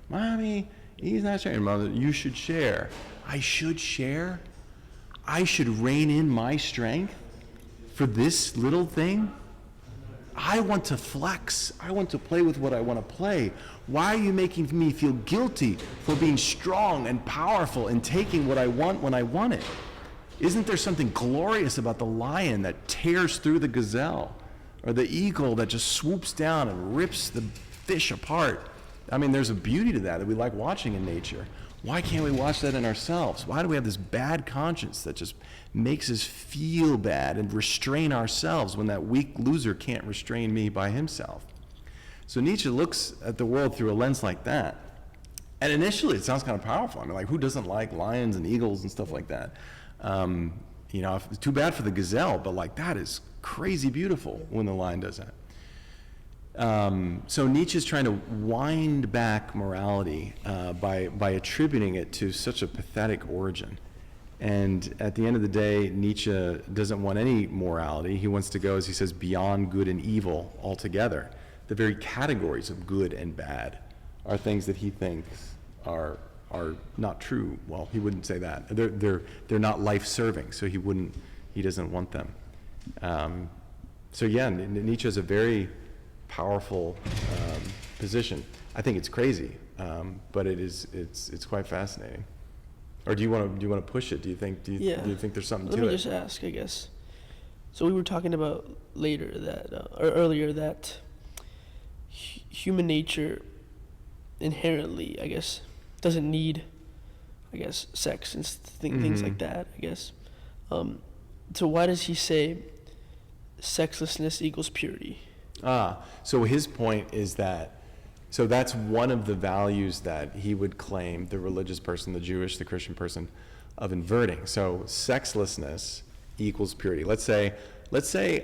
mommy, he's not sharing, mother, you should share. I should share? I should rein in my strength for this little thing? I want to flex. I want to play with what I want to play. Why are you making me feel guilty for being strong and powerful and taking what I want when I want it? Isn't there something glorious about the lion that tears through the gazelle, or the eagle that just swoops down and rips the fish apart? I mean, there's a beauty to that we like watching in nature. Why can't we watch that in ourselves? Why do we have this bad conscience that just makes us feel bad and restrain ourselves when that weak loser can't restrain me by himself? So Nietzsche looks at the world through a lens like that. And initially it sounds kind of powerful. I mean, like, who doesn't like lions and eagles and stuff like that? It's too bad for the gazelle, but like, that is crazy beautiful when the lion does that. So Nietzsche's trying to wind back morality by attributing it to such a pathetic origin. And at the end of the day, Nietzsche doesn't want any morality. He wants to go, as he says, beyond good and evil altogether. The very categories of good and bad are things that he thinks are not true. Well, he wouldn't say that. They're not life-serving, so he doesn't want them. Nietzsche has a very powerful position. I think it's crazy, but it's quite fascinating. Or do you want to push it? Do you think there's something to it? Let me just ask, I guess. So we were talking about earlier that human nature inherently, I guess, doesn't need, I guess, sex and things like that, I guess. So why does he say sexlessness equals purity? So his point is that, so that's one of the values that he would claim the religious person, the Jewish, the Christian person, of inverting. So sexlessness equals purity. Let's say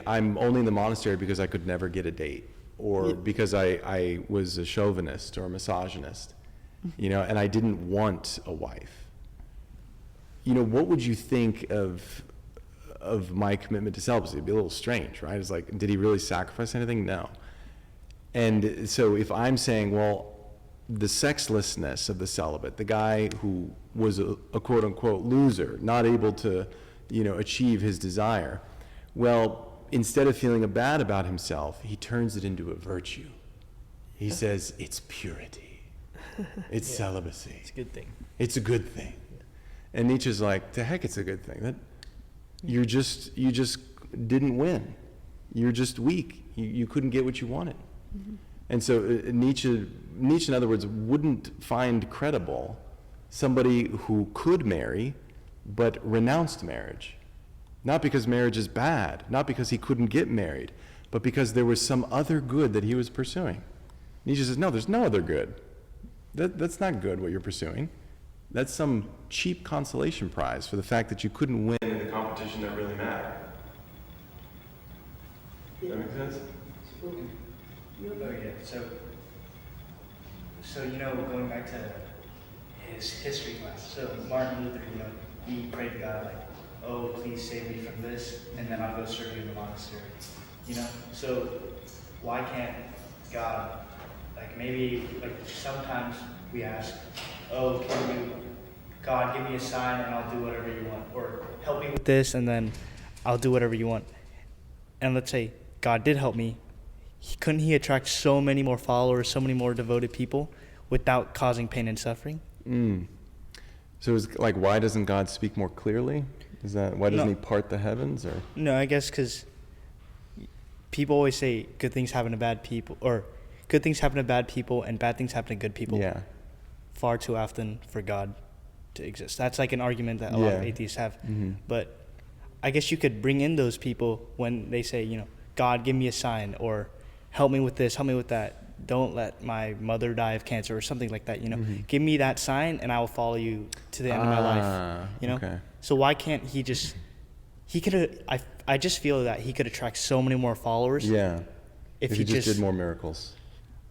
I'm only in the monastery because I could never get a date, or because I was a chauvinist or a misogynist, and I didn't want a wife. What would you think of my commitment to celibacy? It'd be a little strange, right? It's like, did he really sacrifice anything? No. And so if I'm saying, well, the sexlessness of the celibate, the guy who was a quote unquote loser, not able to, achieve his desire, well, instead of feeling bad about himself, he turns it into a virtue. He says, it's purity. It's celibacy. It's a good thing. It's a good thing. And Nietzsche's like, to heck, it's a good thing. That you just didn't win. You're just weak. You couldn't get what you wanted. Mm-hmm. And so Nietzsche, in other words, wouldn't find credible somebody who could marry but renounced marriage. Not because marriage is bad, not because he couldn't get married, but because there was some other good that he was pursuing. Nietzsche says, no, there's no other good. That's not good, what you're pursuing. That's some cheap consolation prize for the fact that you couldn't win in the competition that really mattered. Does that make sense? Oh yeah. So going back to his history class. So Martin Luther, he prayed to God like, "Oh, please save me from this, and then I'll go serve you in the monastery." So why can't God, maybe sometimes we ask, "Oh, God, give me a sign and I'll do whatever you want," or "Help me with this and then I'll do whatever you want." And let's say God did help me. Couldn't he attract so many more followers, so many more devoted people without causing pain and suffering? So it's like, why doesn't God speak more clearly? Why doesn't he part the heavens? Or no, I guess because people always say good things happen to bad people, or good things happen to bad people and bad things happen to good people. Yeah. Far too often for God to exist. That's like an argument that a lot of atheists have. Mm-hmm. But I guess you could bring in those people when they say, God, give me a sign, or help me with this, help me with that. Don't let my mother die of cancer, or something like that. Mm-hmm. Give me that sign and I will follow you to the end of my life. Okay. So why can't he could, I just feel that he could attract so many more followers. Yeah. If he just did more miracles.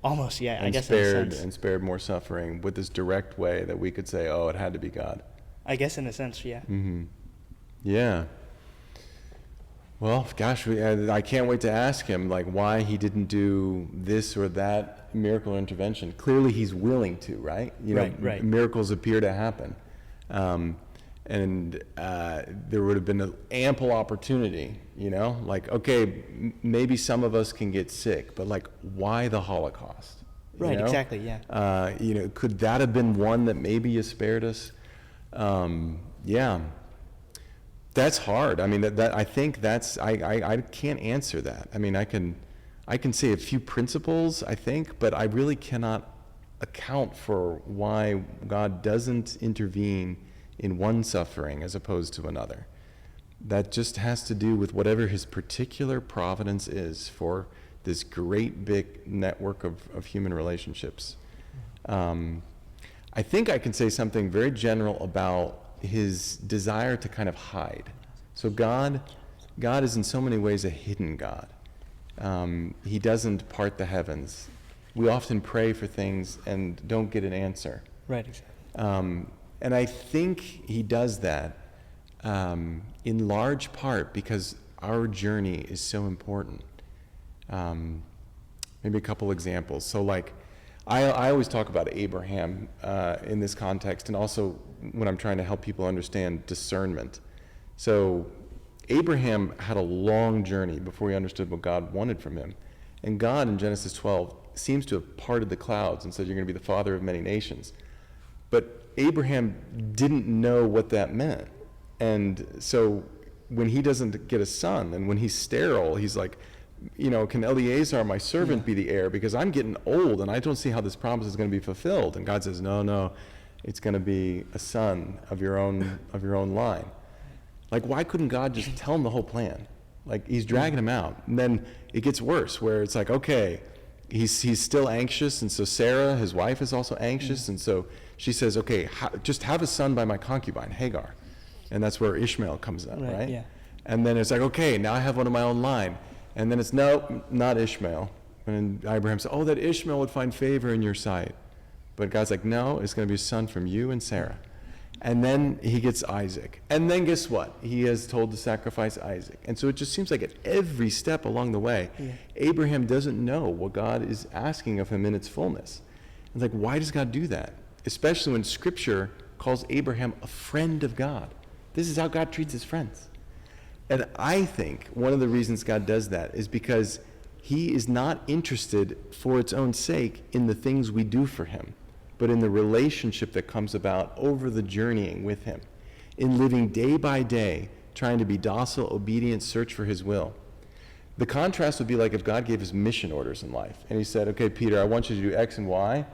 Almost, yeah. And I guess spared more suffering with this direct way that we could say, oh, it had to be God. I guess in a sense, yeah. Mm-hmm. Yeah. Well, gosh, I can't wait to ask him why he didn't do this or that miracle or intervention. Clearly, he's willing to, right? Right. Miracles appear to happen, and there would have been an ample opportunity. Okay, maybe some of us can get sick, but why the Holocaust? Right. Exactly. Yeah. Could that have been one that maybe you spared us? Yeah. That's hard. I mean, I think that's, I can't answer that. I mean, I can say a few principles, I think, but I really cannot account for why God doesn't intervene in one suffering as opposed to another. That just has to do with whatever his particular providence is for this great big network of human relationships. I think I can say something very general about his desire to kind of hide. So God is in so many ways a hidden God. He doesn't part the heavens. We often pray for things and don't get an answer. Right, exactly. And I think he does that in large part because our journey is so important. Maybe a couple examples. So like, I always talk about Abraham in this context, and also when I'm trying to help people understand discernment. So Abraham had a long journey before he understood what God wanted from him. And God in Genesis 12 seems to have parted the clouds and said, you're going to be the father of many nations. But Abraham didn't know what that meant. And so when he doesn't get a son, and when he's sterile, he's like, can Eliezer, my servant, be the heir? Because I'm getting old and I don't see how this promise is going to be fulfilled. And God says, no, it's going to be a son of your own line. Like, why couldn't God just tell him the whole plan? Like, he's dragging him out. And then it gets worse, where it's like, okay, he's still anxious, and so Sarah, his wife, is also anxious, and so she says, okay, just have a son by my concubine, Hagar. And that's where Ishmael comes in, right? Yeah. And then it's like, okay, now I have one of my own line. And then it's, no, not Ishmael. And Abraham says, that Ishmael would find favor in your sight. But God's like, no, it's going to be a son from you and Sarah. And then he gets Isaac. And then guess what? He is told to sacrifice Isaac. And so it just seems like at every step along the way, Abraham doesn't know what God is asking of him in its fullness. It's like, why does God do that? Especially when Scripture calls Abraham a friend of God. This is how God treats his friends. And I think one of the reasons God does that is because he is not interested for its own sake in the things we do for him, but in the relationship that comes about over the journeying with him, in living day by day, trying to be docile, obedient, search for his will. The contrast would be like if God gave us mission orders in life, and he said, okay, Peter, I want you to do X and Y,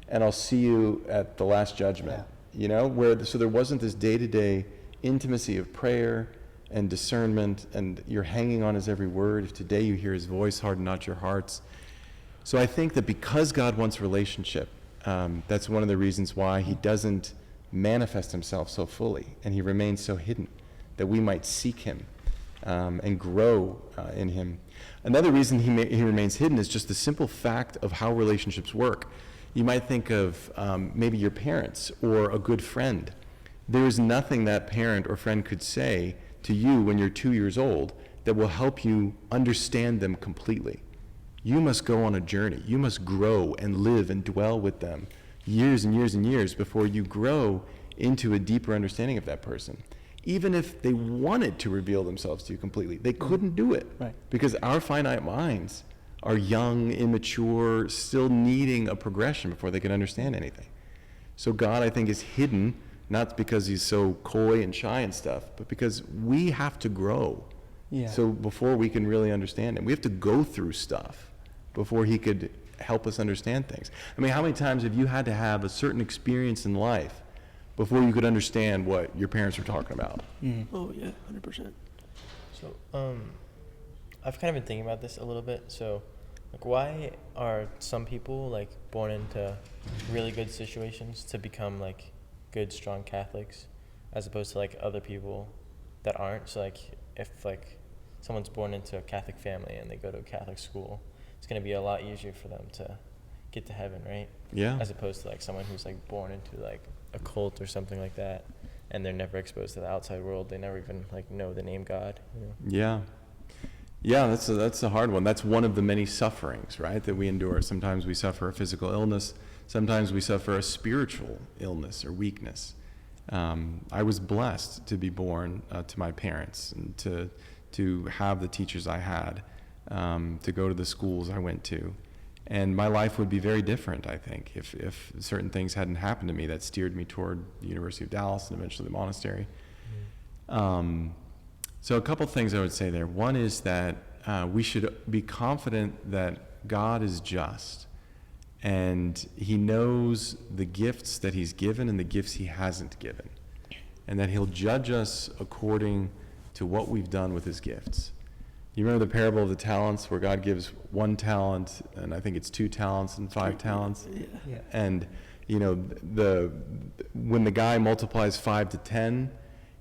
and I'll see you at the last judgment. So there wasn't this day-to-day intimacy of prayer and discernment, and you're hanging on his every word. If today you hear his voice, harden not your hearts. So I think that because God wants relationship, that's one of the reasons why he doesn't manifest himself so fully, and he remains so hidden, that we might seek him and grow in him. Another reason he remains hidden is just the simple fact of how relationships work. You might think of maybe your parents or a good friend. There is nothing that parent or friend could say to you when you're 2 years old that will help you understand them completely. You must go on a journey. You must grow and live and dwell with them years and years and years before you grow into a deeper understanding of that person. Even if they wanted to reveal themselves to you completely, they couldn't do it. Right. Because our finite minds are young, immature, still needing a progression before they can understand anything. So God, I think, is hidden, not because he's so coy and shy and stuff, but because we have to grow. So before we can really understand him, we have to go through stuff before he could help us understand things. I mean, how many times have you had to have a certain experience in life before you could understand what your parents were talking about? Oh yeah, 100%. So I've kind of been thinking about this a little bit. So like, why are some people like born into really good situations to become like good, strong Catholics, as opposed to like other people that aren't? So like, if like someone's born into a Catholic family and they go to a Catholic school, it's going to be a lot easier for them to get to heaven, right? Yeah. As opposed to like someone who's like born into like a cult or something like that, and they're never exposed to the outside world. They never even like know the name God. Yeah, that's a hard one. That's one of the many sufferings, right, that we endure. Sometimes we suffer a physical illness. Sometimes we suffer a spiritual illness or weakness. I was blessed to be born to my parents and to have the teachers I had, to go to the schools I went to. And my life would be very different, I think, if certain things hadn't happened to me that steered me toward the University of Dallas and eventually the monastery. So a couple things I would say there. One is that we should be confident that God is just, And he knows the gifts that he's given and the gifts he hasn't given. And that he'll judge us according to what we've done with his gifts. You remember the parable of the talents where God gives 1 talent, and I think it's 2 talents and 5 talents? Yeah. And, you know, when the guy multiplies 5 to 10,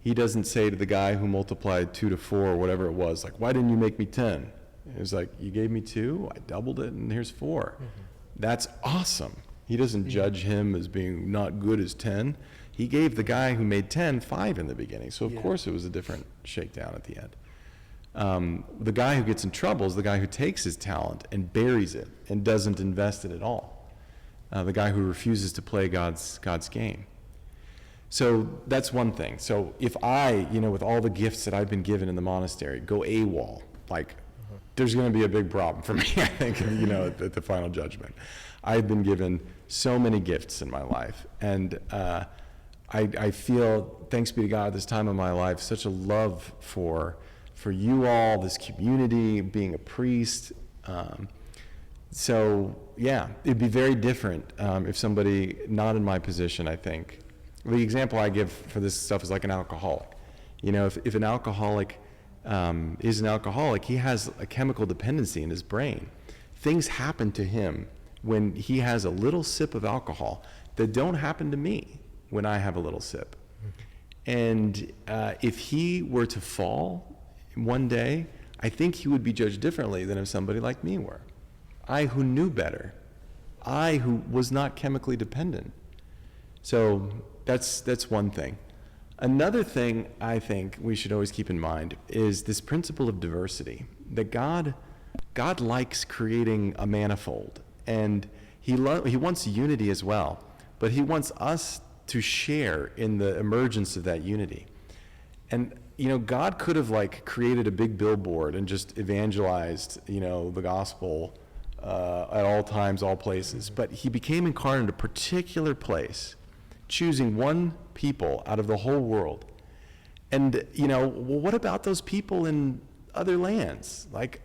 he doesn't say to the guy who multiplied 2 to 4 or whatever it was, like, why didn't you make me 10? It was like, you gave me 2, I doubled it, and here's 4. That's awesome. He doesn't judge him as being not good as 10. He gave the guy who made 10 5 in the beginning, so of course it was a different shakedown at the end. The guy who gets in trouble is the guy who takes his talent and buries it and doesn't invest it at all. The guy who refuses to play God's game. So that's one thing. So if I, you know, with all the gifts that I've been given in the monastery, go AWOL, like, there's going to be a big problem for me, I think, you know, at the final judgment. I've been given so many gifts in my life, and I feel, thanks be to God, at this time of my life, such a love for you all, this community, being a priest. So yeah, it'd be very different if somebody not in my position, I think. The example I give for this stuff is like an alcoholic. You know, if an alcoholic is an alcoholic, he has a chemical dependency in his brain. Things happen to him when he has a little sip of alcohol that don't happen to me when I have a little sip. And if he were to fall one day, I think he would be judged differently than if somebody like me were. I who knew better. I who was not chemically dependent. So that's one thing. Another thing I think we should always keep in mind is this principle of diversity, that God likes creating a manifold, and he wants unity as well, but he wants us to share in the emergence of that unity. And you know, God could have like created a big billboard and just evangelized, you know, the gospel at all times, all places, but he became incarnate in a particular place, choosing one people out of the whole world. And you know, well, what about those people in other lands? Like,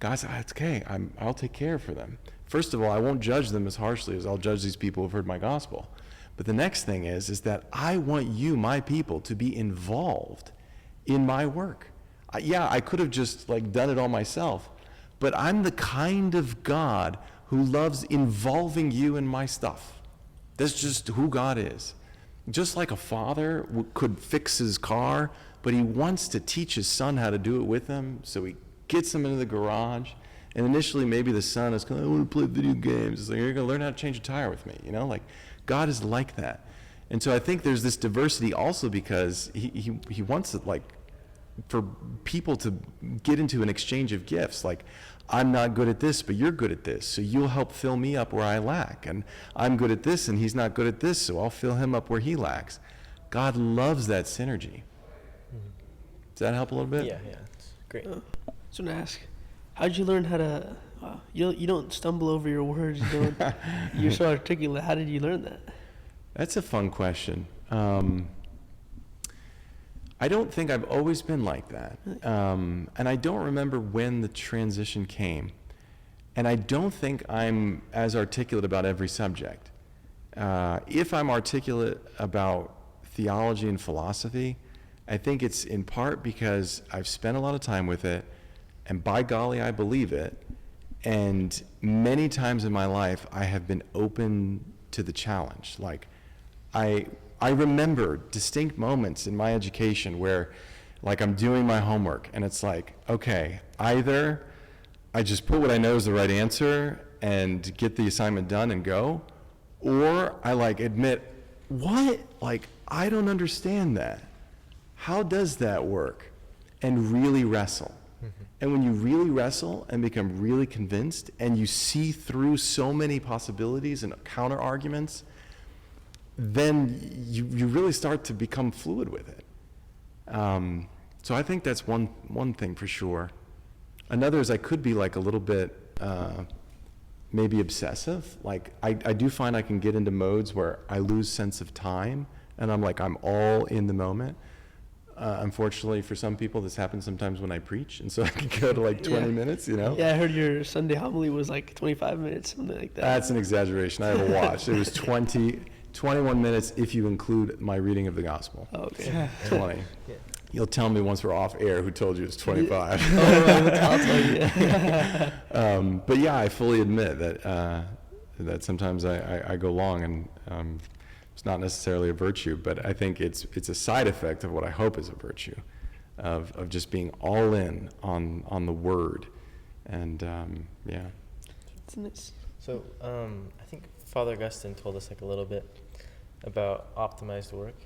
God said, it's okay, I'll take care for them. First of all, I won't judge them as harshly as I'll judge these people who've heard my gospel. But the next thing is that I want you, my people, to be involved in my work. I could have just like done it all myself, but I'm the kind of God who loves involving you in my stuff. That's just who God is. Just like a father could fix his car, but he wants to teach his son how to do it with him, so he gets him into the garage. And initially, maybe the son is going, I want to play video games. It's like, you're going to learn how to change a tire with me, you know? Like, God is like that. And so I think there's this diversity also because he wants it, like, for people to get into an exchange of gifts. Like, I'm not good at this, but you're good at this, so you'll help fill me up where I lack. And I'm good at this, and he's not good at this, so I'll fill him up where he lacks. God loves that synergy. Does that help a little bit? Yeah, it's great. I was going to ask, how'd you learn how to, you don't stumble over your words, you're so articulate. How did you learn that? That's a fun question. I don't think I've always been like that. And I don't remember when the transition came. And I don't think I'm as articulate about every subject. If I'm articulate about theology and philosophy, I think it's in part because I've spent a lot of time with it, and by golly, I believe it. And many times in my life, I have been open to the challenge. Like, I remember distinct moments in my education where, like, I'm doing my homework, and it's like, okay, either I just put what I know is the right answer and get the assignment done and go, or I, like, admit, what? Like, I don't understand that. How does that work? And really wrestle. And when you really wrestle and become really convinced and you see through so many possibilities and counter arguments, then you really start to become fluid with it. So I think that's one thing for sure. Another is I could be like a little bit maybe obsessive. Like I do find I can get into modes where I lose sense of time and I'm all in the moment. Unfortunately, for some people, this happens sometimes when I preach, and so I can go to like 20 minutes, you know? Yeah, I heard your Sunday homily was like 25 minutes, something like that. That's an exaggeration. I have a watch. It was 21 minutes if you include my reading of the gospel. Oh, okay. 20. You'll tell me once we're off air who told you it's 25. I'll tell you. But yeah, I fully admit that sometimes I go long, and it's not necessarily a virtue, but I think it's a side effect of what I hope is a virtue, of just being all in on the word, and yeah. It's nice. So I think Father Augustine told us like a little bit about optimized work.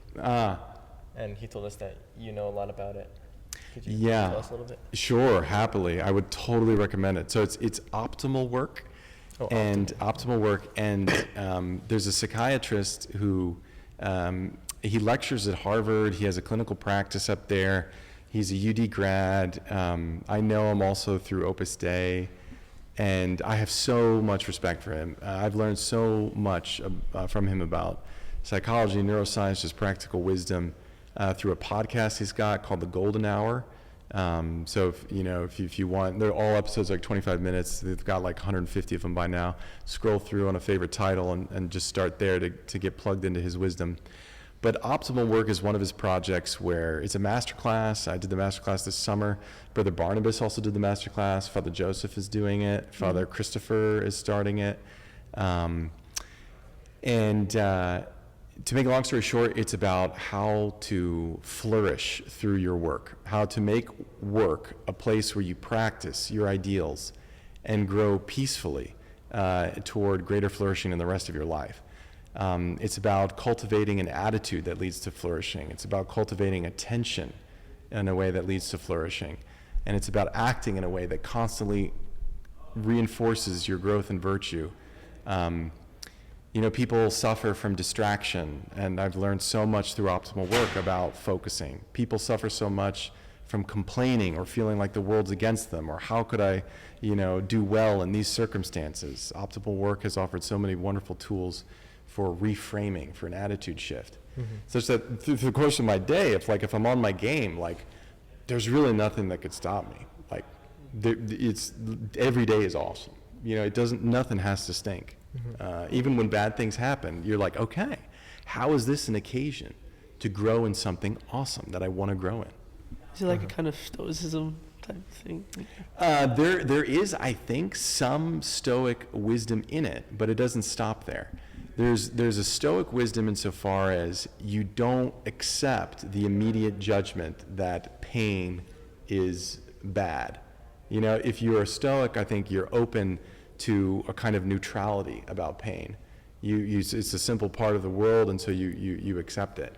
And he told us that you know a lot about it. Could you tell us a little bit? Sure, happily. I would totally recommend it. So it's optimal work. Optimal work. And there's a psychiatrist who, he lectures at Harvard. He has a clinical practice up there. He's a UD grad. I know him also through Opus Dei. And I have so much respect for him. I've learned so much from him about psychology, neuroscience, just practical wisdom. Through a podcast he's got called The Golden Hour. So if you want, they're all episodes like 25 minutes. They've got like 150 of them by now. Scroll through on a favorite title and just start there to get plugged into his wisdom. But Optimal Work is one of his projects where it's a masterclass. I did the masterclass this summer. Brother Barnabas also did the masterclass. Father Joseph is doing it. Father Christopher is starting it. To make a long story short, it's about how to flourish through your work, how to make work a place where you practice your ideals and grow peacefully toward greater flourishing in the rest of your life. It's about cultivating an attitude that leads to flourishing. It's about cultivating attention in a way that leads to flourishing. And it's about acting in a way that constantly reinforces your growth and virtue. People suffer from distraction, and I've learned so much through Optimal Work about focusing. People suffer so much from complaining or feeling like the world's against them, or how could I, do well in these circumstances. Optimal Work has offered so many wonderful tools for reframing, for an attitude shift. Mm-hmm. Such that through the course of my day, if I'm on my game, there's really nothing that could stop me. Every day is awesome. Nothing has to stink. Mm-hmm. Even when bad things happen, you're like, okay, how is this an occasion to grow in something awesome that I want to grow in? Is it like a kind of stoicism type thing? There is, I think, some stoic wisdom in it, but it doesn't stop there. There's a stoic wisdom insofar as you don't accept the immediate judgment that pain is bad. If you're a stoic, I think you're open to a kind of neutrality about pain. It's a simple part of the world, and so you accept it.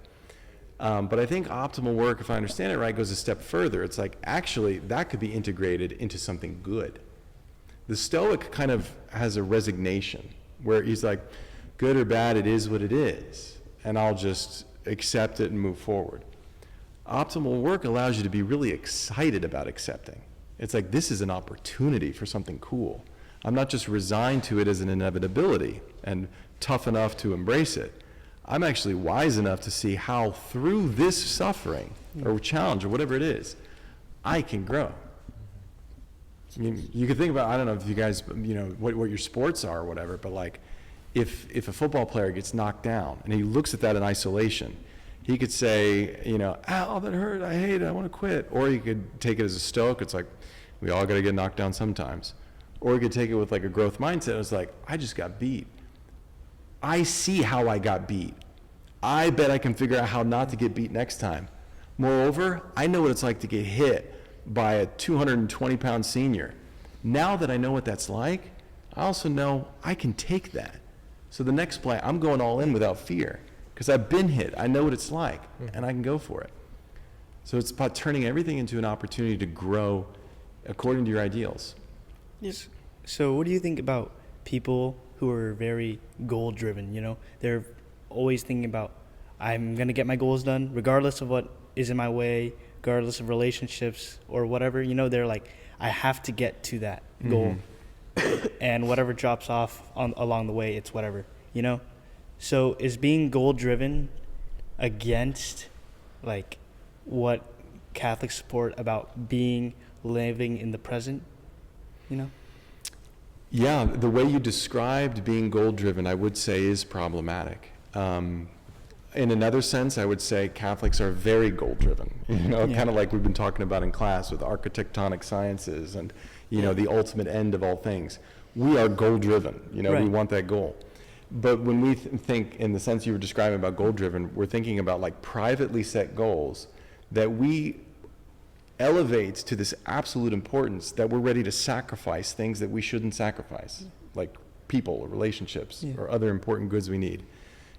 But I think Optimal Work, if I understand it right, goes a step further. It's like, actually, that could be integrated into something good. The Stoic kind of has a resignation, where he's like, good or bad, it is what it is, and I'll just accept it and move forward. Optimal Work allows you to be really excited about accepting. It's like, this is an opportunity for something cool. I'm not just resigned to it as an inevitability and tough enough to embrace it. I'm actually wise enough to see how through this suffering or challenge or whatever it is, I can grow. You could think about, I don't know if you guys, what your sports are or whatever, but if a football player gets knocked down and he looks at that in isolation, he could say, ow, that hurt, I hate it, I want to quit. Or he could take it as a stoic. It's like, we all got to get knocked down sometimes. Or you could take it with a growth mindset. It's like, I just got beat. I see how I got beat. I bet I can figure out how not to get beat next time. Moreover, I know what it's like to get hit by a 220-pound senior. Now that I know what that's like, I also know I can take that. So the next play, I'm going all in without fear because I've been hit. I know what it's like, and I can go for it. So it's about turning everything into an opportunity to grow according to your ideals. Yes. So what do you think about people who are very goal-driven? They're always thinking about, I'm going to get my goals done regardless of what is in my way, regardless of relationships or whatever. They're like, I have to get to that goal. And whatever drops off along the way, it's whatever, So is being goal-driven against, what Catholics support about living in the present, you know? Yeah, the way you described being goal-driven, I would say, is problematic. In another sense, I would say Catholics are very goal-driven, kind of like we've been talking about in class with architectonic sciences and, the ultimate end of all things. We are goal-driven, Right. we want that goal. But when we think in the sense you were describing about goal-driven, we're thinking about like privately set goals that we elevate to this absolute importance that we're ready to sacrifice things that we shouldn't sacrifice, like people or relationships or other important goods we need.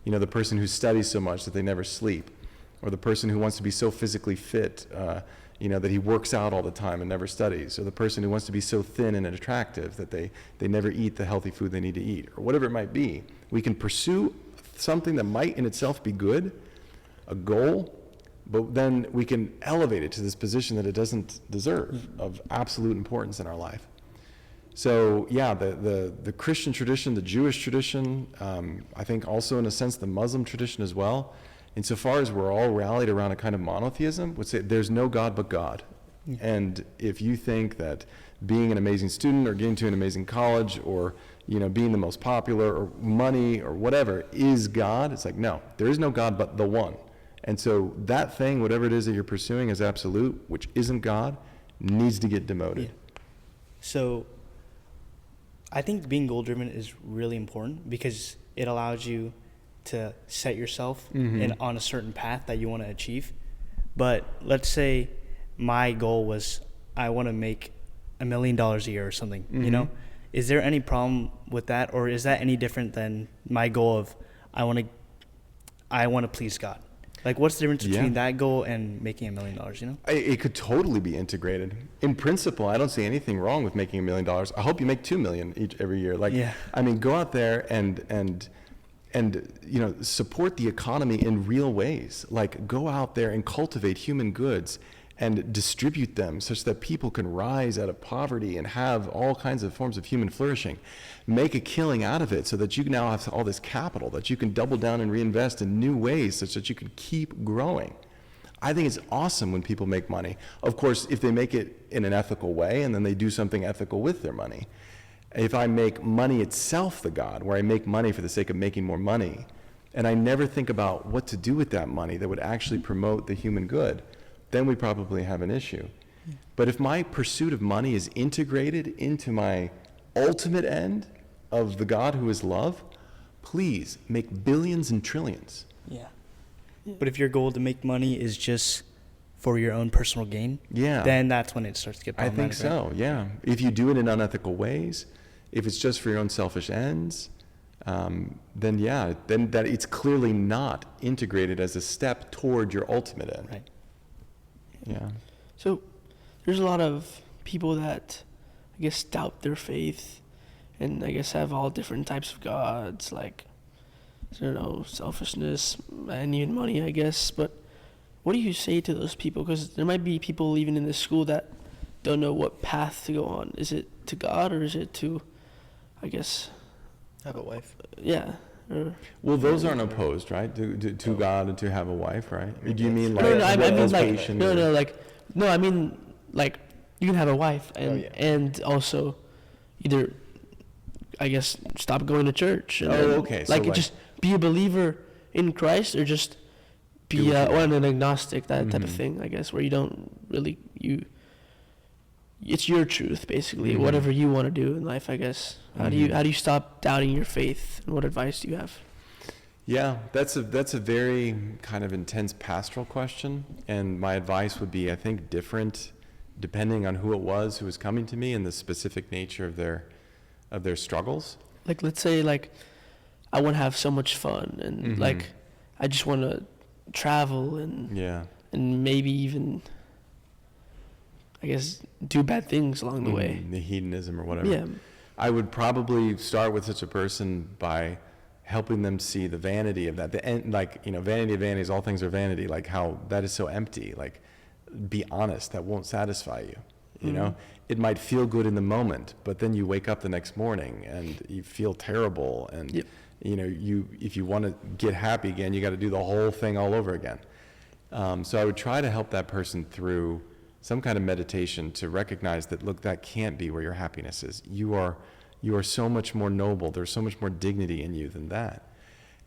The person who studies so much that they never sleep, or the person who wants to be so physically fit, that he works out all the time and never studies, or the person who wants to be so thin and attractive that they never eat the healthy food they need to eat, or whatever it might be. We can pursue something that might in itself be good, a goal, but then we can elevate it to this position that it doesn't deserve, of absolute importance in our life. So yeah, the Christian tradition, the Jewish tradition, I think also in a sense the Muslim tradition as well, insofar as we're all rallied around a kind of monotheism, would say there's no God but God. And if you think that being an amazing student or getting to an amazing college or being the most popular or money or whatever is God, it's like, no, there is no God but the one. And so that thing, whatever it is that you're pursuing as absolute, which isn't God, needs to get demoted. Yeah. So I think being goal-driven is really important because it allows you to set yourself on a certain path that you want to achieve. But let's say my goal was I want to make $1 million a year or something, Is there any problem with that, or is that any different than my goal of I want to please God? Like, what's the difference between that goal and making $1 million, It could totally be integrated. In principle, I don't see anything wrong with making $1 million. I hope you make $2 million every year. Go out there and support the economy in real ways. Like, go out there and cultivate human goods and distribute them such that people can rise out of poverty and have all kinds of forms of human flourishing. Make a killing out of it so that you now have all this capital that you can double down and reinvest in new ways such that you can keep growing. I think it's awesome when people make money. Of course, if they make it in an ethical way and then they do something ethical with their money. If I make money itself the God, where I make money for the sake of making more money, and I never think about what to do with that money that would actually promote the human good, then we probably have an issue. But if my pursuit of money is integrated into my ultimate end of the God who is love, please make billions and trillions. Yeah. But if your goal to make money is just for your own personal gain, then that's when it starts to get problematic. I think so, yeah. If you do it in unethical ways, if it's just for your own selfish ends, then that it's clearly not integrated as a step toward your ultimate end. Right. Yeah. So there's a lot of people that, I guess, doubt their faith and I guess have all different types of gods, like, selfishness and even money, I guess. But what do you say to those people? Because there might be people even in this school that don't know what path to go on. Is it to God or is it to, I guess... have a wife? Yeah. Well, those aren't opposed, right? To God and to have a wife, right? Do you mean like I mean like you can have a wife and also either, I guess, stop going to church. And okay. So just be a believer in Christ, or just be an agnostic, that type of thing. I guess where you don't really it's your truth basically, whatever you want to do in life. I guess. How do you stop doubting your faith, and what advice do you have? Yeah, that's a very kind of intense pastoral question, and my advice would be, I think, different depending on who it was who was coming to me and the specific nature of their struggles. Like, let's say, like, I want to have so much fun, and like, I just want to travel and maybe even, I guess, do bad things along the way. The hedonism or whatever. Yeah. I would probably start with such a person by helping them see the vanity of that. Vanity of vanities, all things are vanity, like how that is so empty. Like, be honest, that won't satisfy you. You know, it might feel good in the moment, but then you wake up the next morning and you feel terrible. And, if you want to get happy again, you got to do the whole thing all over again. So I would try to help that person through some kind of meditation to recognize that, look, that can't be where your happiness is. You are so much more noble. There's so much more dignity in you than that.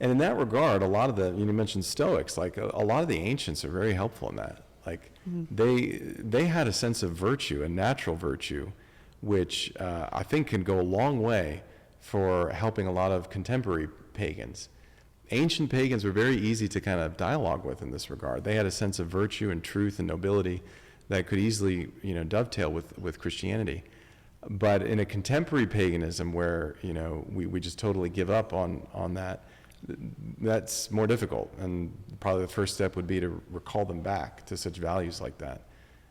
And in that regard, a lot of the, you mentioned Stoics, like a lot of the ancients are very helpful in that. Like they had a sense of virtue, a natural virtue, which I think can go a long way for helping a lot of contemporary pagans. Ancient pagans were very easy to kind of dialogue with in this regard. They had a sense of virtue and truth and nobility that could easily, dovetail with Christianity. But in a contemporary paganism where, we just totally give up on that, that's more difficult. And probably the first step would be to recall them back to such values like that.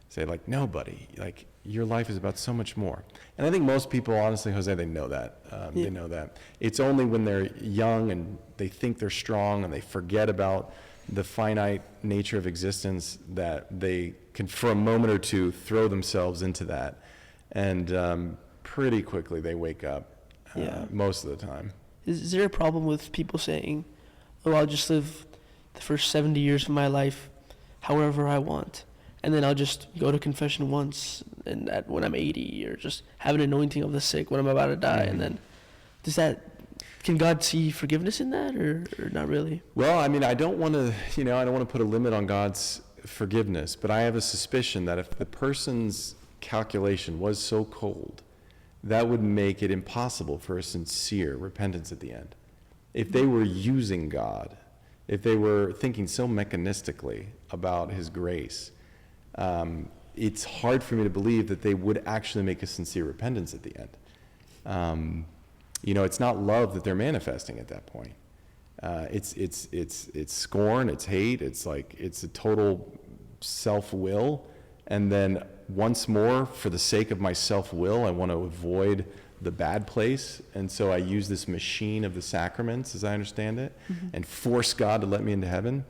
Say, like, no, buddy, like, your life is about so much more. And I think most people, honestly, Jose, they know that. They know that. It's only when they're young and they think they're strong and they forget about the finite nature of existence that they can, for a moment or two, throw themselves into that. And pretty quickly they wake up, most of the time. Is there a problem with people saying, oh, I'll just live the first 70 years of my life however I want, and then I'll just go to confession once and when I'm 80, or just have an anointing of the sick when I'm about to die, and then can God see forgiveness in that, or not really? Well, I mean, I don't want to, I don't want to put a limit on God's forgiveness, but I have a suspicion that if the person's calculation was so cold, that would make it impossible for a sincere repentance at the end. If they were using God, if they were thinking so mechanistically about his grace, it's hard for me to believe that they would actually make a sincere repentance at the end. It's not love that they're manifesting at that point. It's scorn, it's hate, it's a total self-will. And then once more, for the sake of my self-will, I want to avoid the bad place. And so I use this machine of the sacraments, as I understand it, and force God to let me into heaven.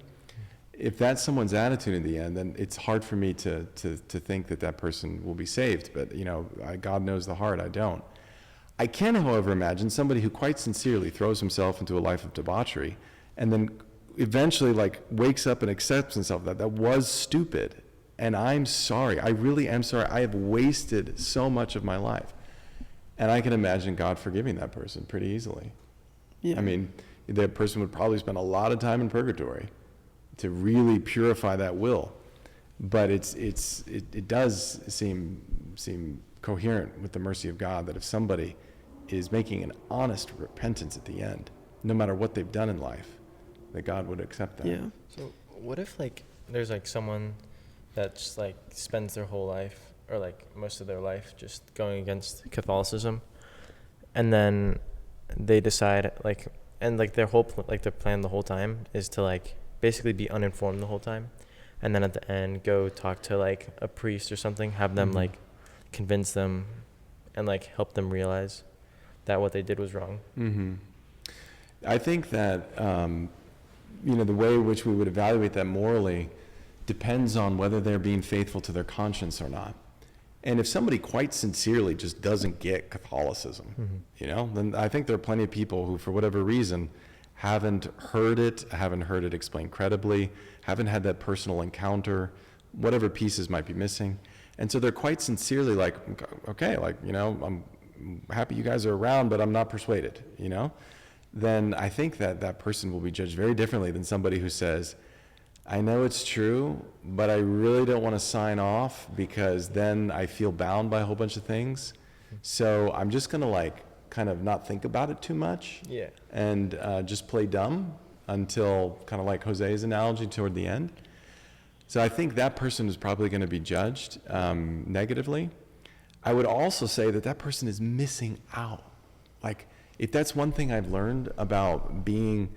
If that's someone's attitude in the end, then it's hard for me to think that person will be saved. But, God knows the heart, I don't. I can, however, imagine somebody who quite sincerely throws himself into a life of debauchery and then eventually, wakes up and accepts himself that was stupid. And I'm sorry. I really am sorry. I have wasted so much of my life. And I can imagine God forgiving that person pretty easily. Yeah. I mean, that person would probably spend a lot of time in purgatory to really purify that will. But it does seem coherent with the mercy of God that if somebody is making an honest repentance at the end, no matter what they've done in life, that God would accept that. Yeah. So what if there's someone that just spends their whole life, or most of their life, just going against Catholicism, and then they decide their whole their plan the whole time is to basically be uninformed the whole time, and then at the end go talk to a priest or something, have them convince them and help them realize that what they did was wrong. I think that the way in which we would evaluate that morally depends on whether they're being faithful to their conscience or not. And if somebody quite sincerely just doesn't get Catholicism, then I think there are plenty of people who, for whatever reason, haven't heard it explained credibly, haven't had that personal encounter, whatever pieces might be missing. And so they're quite sincerely okay, I'm happy you guys are around, but I'm not persuaded, Then I think that person will be judged very differently than somebody who says, I know it's true, but I really don't want to sign off because then I feel bound by a whole bunch of things. So I'm just going to kind of not think about it too much. Yeah. And just play dumb until kind of like Jose's analogy toward the end. So I think that person is probably going to be judged negatively. I would also say that person is missing out. If that's one thing I've learned about being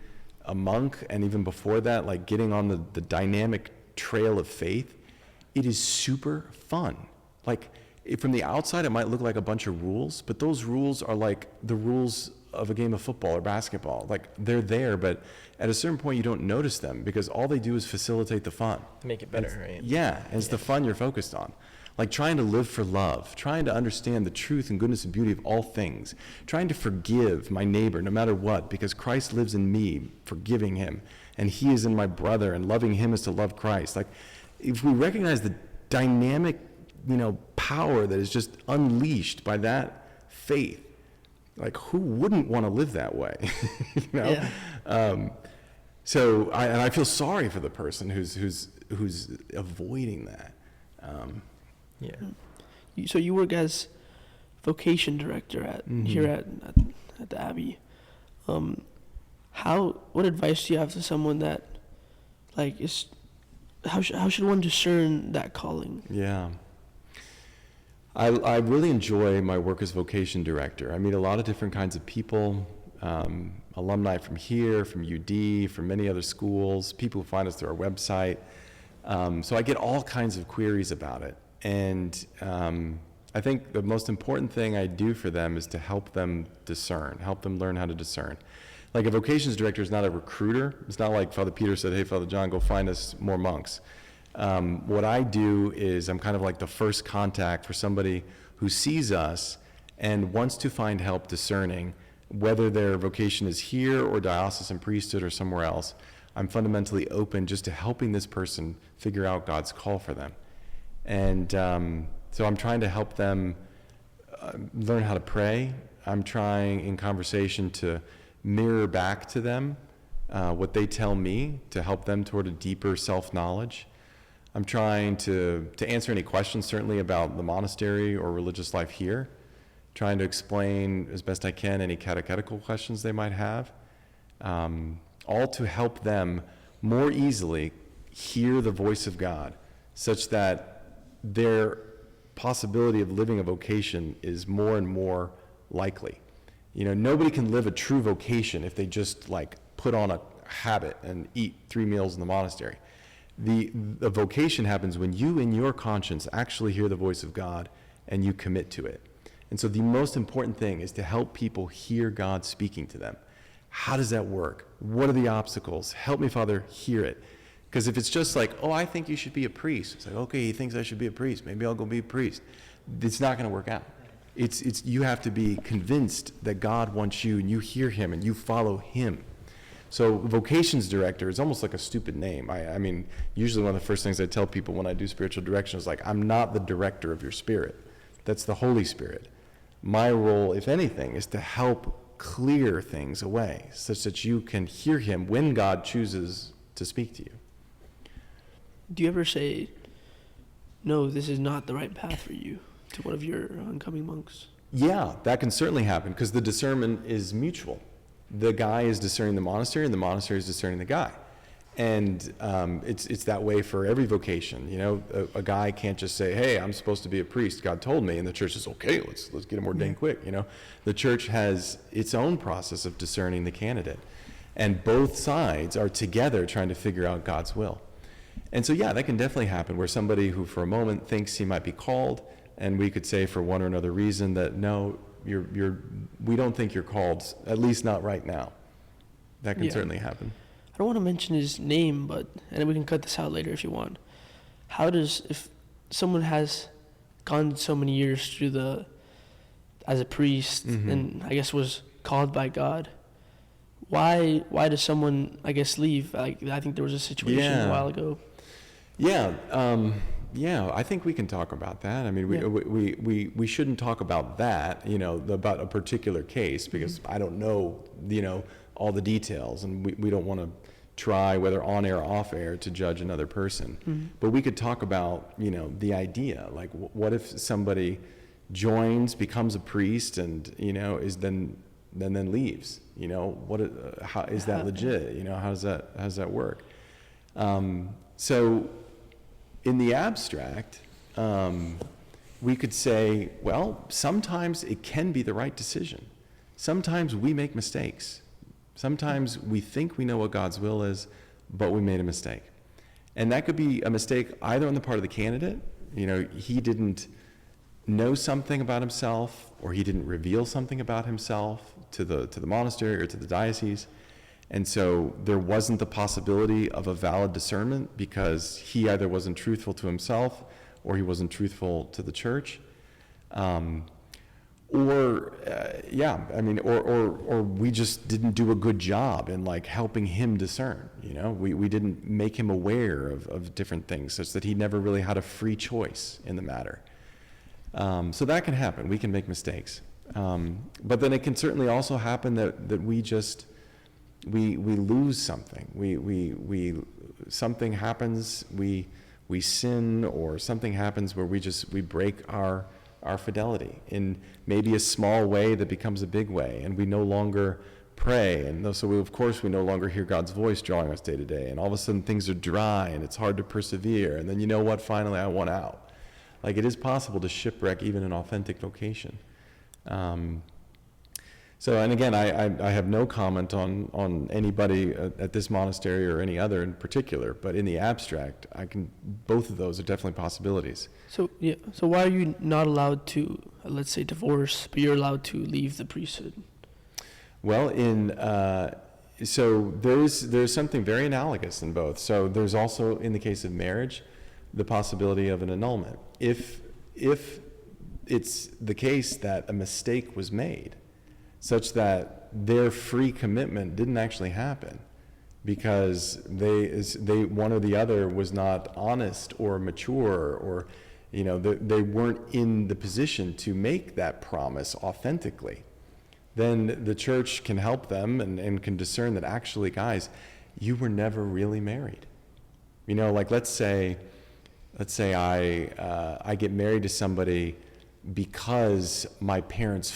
a monk, and even before that, getting on the dynamic trail of faith, it is super fun. From the outside, it might look like a bunch of rules, but those rules are the rules of a game of football or basketball. They're there, but at a certain point, you don't notice them because all they do is facilitate the fun. Make it better, right? Yeah, and it's the fun you're focused on. Trying to live for love, trying to understand the truth and goodness and beauty of all things, trying to forgive my neighbor no matter what, because Christ lives in me, forgiving him, and he is in my brother, and loving him is to love Christ. Like, if we recognize the dynamic, power that is just unleashed by that faith, like, who wouldn't want to live that way? Yeah. So I feel sorry for the person who's avoiding that. Yeah. So you work as Vocation Director at here at the Abbey. What advice do you have to someone that, like, how should one discern that calling? Yeah. I really enjoy my work as Vocation Director. I meet a lot of different kinds of people, alumni from here, from UD, from many other schools, people who find us through our website. So I get all kinds of queries about it. And I think the most important thing I do for them is to help them discern, help them learn how to discern. Like, a vocations director is not a recruiter. It's not like Father Peter said, hey, Father John, go find us more monks. What I do is I'm kind of like the first contact for somebody who sees us and wants to find help discerning whether their vocation is here or diocesan priesthood or somewhere else. I'm fundamentally open just to helping this person figure out God's call for them. And so I'm trying to help them learn how to pray. I'm trying in conversation to mirror back to them what they tell me to help them toward a deeper self-knowledge. I'm trying to answer any questions, certainly about the monastery or religious life here, trying to explain as best I can any catechetical questions they might have, all to help them more easily hear the voice of God, such that their possibility of living a vocation is more and more likely. Nobody can live a true vocation if they just put on a habit and eat 3 meals in the monastery. The vocation happens when you, in your conscience, actually hear the voice of God and you commit to it. And so the most important thing is to help people hear God speaking to them. How does that work? What are the obstacles? Help me, Father, hear it. Because if it's just like, oh, I think you should be a priest. It's like, okay, he thinks I should be a priest. Maybe I'll go be a priest. It's not going to work out. It's you have to be convinced that God wants you, and you hear him and you follow him. So Vocations Director is almost like a stupid name. I mean, usually one of the first things I tell people when I do spiritual direction is like, I'm not the director of your spirit. That's the Holy Spirit. My role, if anything, is to help clear things away such that you can hear him when God chooses to speak to you. Do you ever say, no, this is not the right path for you, to one of your oncoming monks? Yeah, that can certainly happen, because the discernment is mutual. The guy is discerning the monastery, and the monastery is discerning the guy. And it's that way for every vocation. A guy can't just say, hey, I'm supposed to be a priest, God told me, and the church says, okay, let's get him ordained quick. The church has its own process of discerning the candidate, and both sides are together trying to figure out God's will. And so, yeah, that can definitely happen, where somebody who for a moment thinks he might be called, and we could say for one or another reason that, no, we don't think you're called, at least not right now. That can certainly happen. I don't want to mention his name, and we can cut this out later if you want. If someone has gone so many years through as a priest, and I guess was called by God, why does someone, I guess, leave? I think there was a situation a while ago. Yeah, I think we can talk about that. I mean, we shouldn't talk about that, about a particular case, because I don't know, all the details, and we don't want to try, whether on air or off air, to judge another person. But we could talk about, the idea, like, what if somebody joins, becomes a priest, and, is then leaves? How is that legit? How does that work? So in the abstract, we could say, well, sometimes it can be the right decision. Sometimes we make mistakes. Sometimes we think we know what God's will is, but we made a mistake. And that could be a mistake either on the part of the candidate, he didn't know something about himself, or he didn't reveal something about himself to the monastery or to the diocese. And so there wasn't the possibility of a valid discernment, because he either wasn't truthful to himself or he wasn't truthful to the church. or we just didn't do a good job in like helping him discern. We didn't make him aware of different things, such that he never really had a free choice in the matter. So that can happen. We can make mistakes, but then it can certainly also happen that we lose something. Something happens. We sin, or something happens where we break our fidelity in maybe a small way that becomes a big way, and we no longer pray, and so of course we no longer hear God's voice drawing us day to day, and all of a sudden things are dry and it's hard to persevere, and then you know what, finally I want out. Like, it is possible to shipwreck even an authentic vocation. So, and again, I have no comment on anybody at this monastery or any other in particular, but in the abstract, both of those are definitely possibilities. So why are you not allowed to, let's say, divorce, but you're allowed to leave the priesthood? Well, so there's something very analogous in both. So there's also, in the case of marriage, the possibility of an annulment. If it's the case that a mistake was made, such that their free commitment didn't actually happen because they one or the other was not honest or mature, or they weren't in the position to make that promise authentically, then the church can help them and can discern that, actually, guys, you were never really married. Like, let's say I get married to somebody because my parents,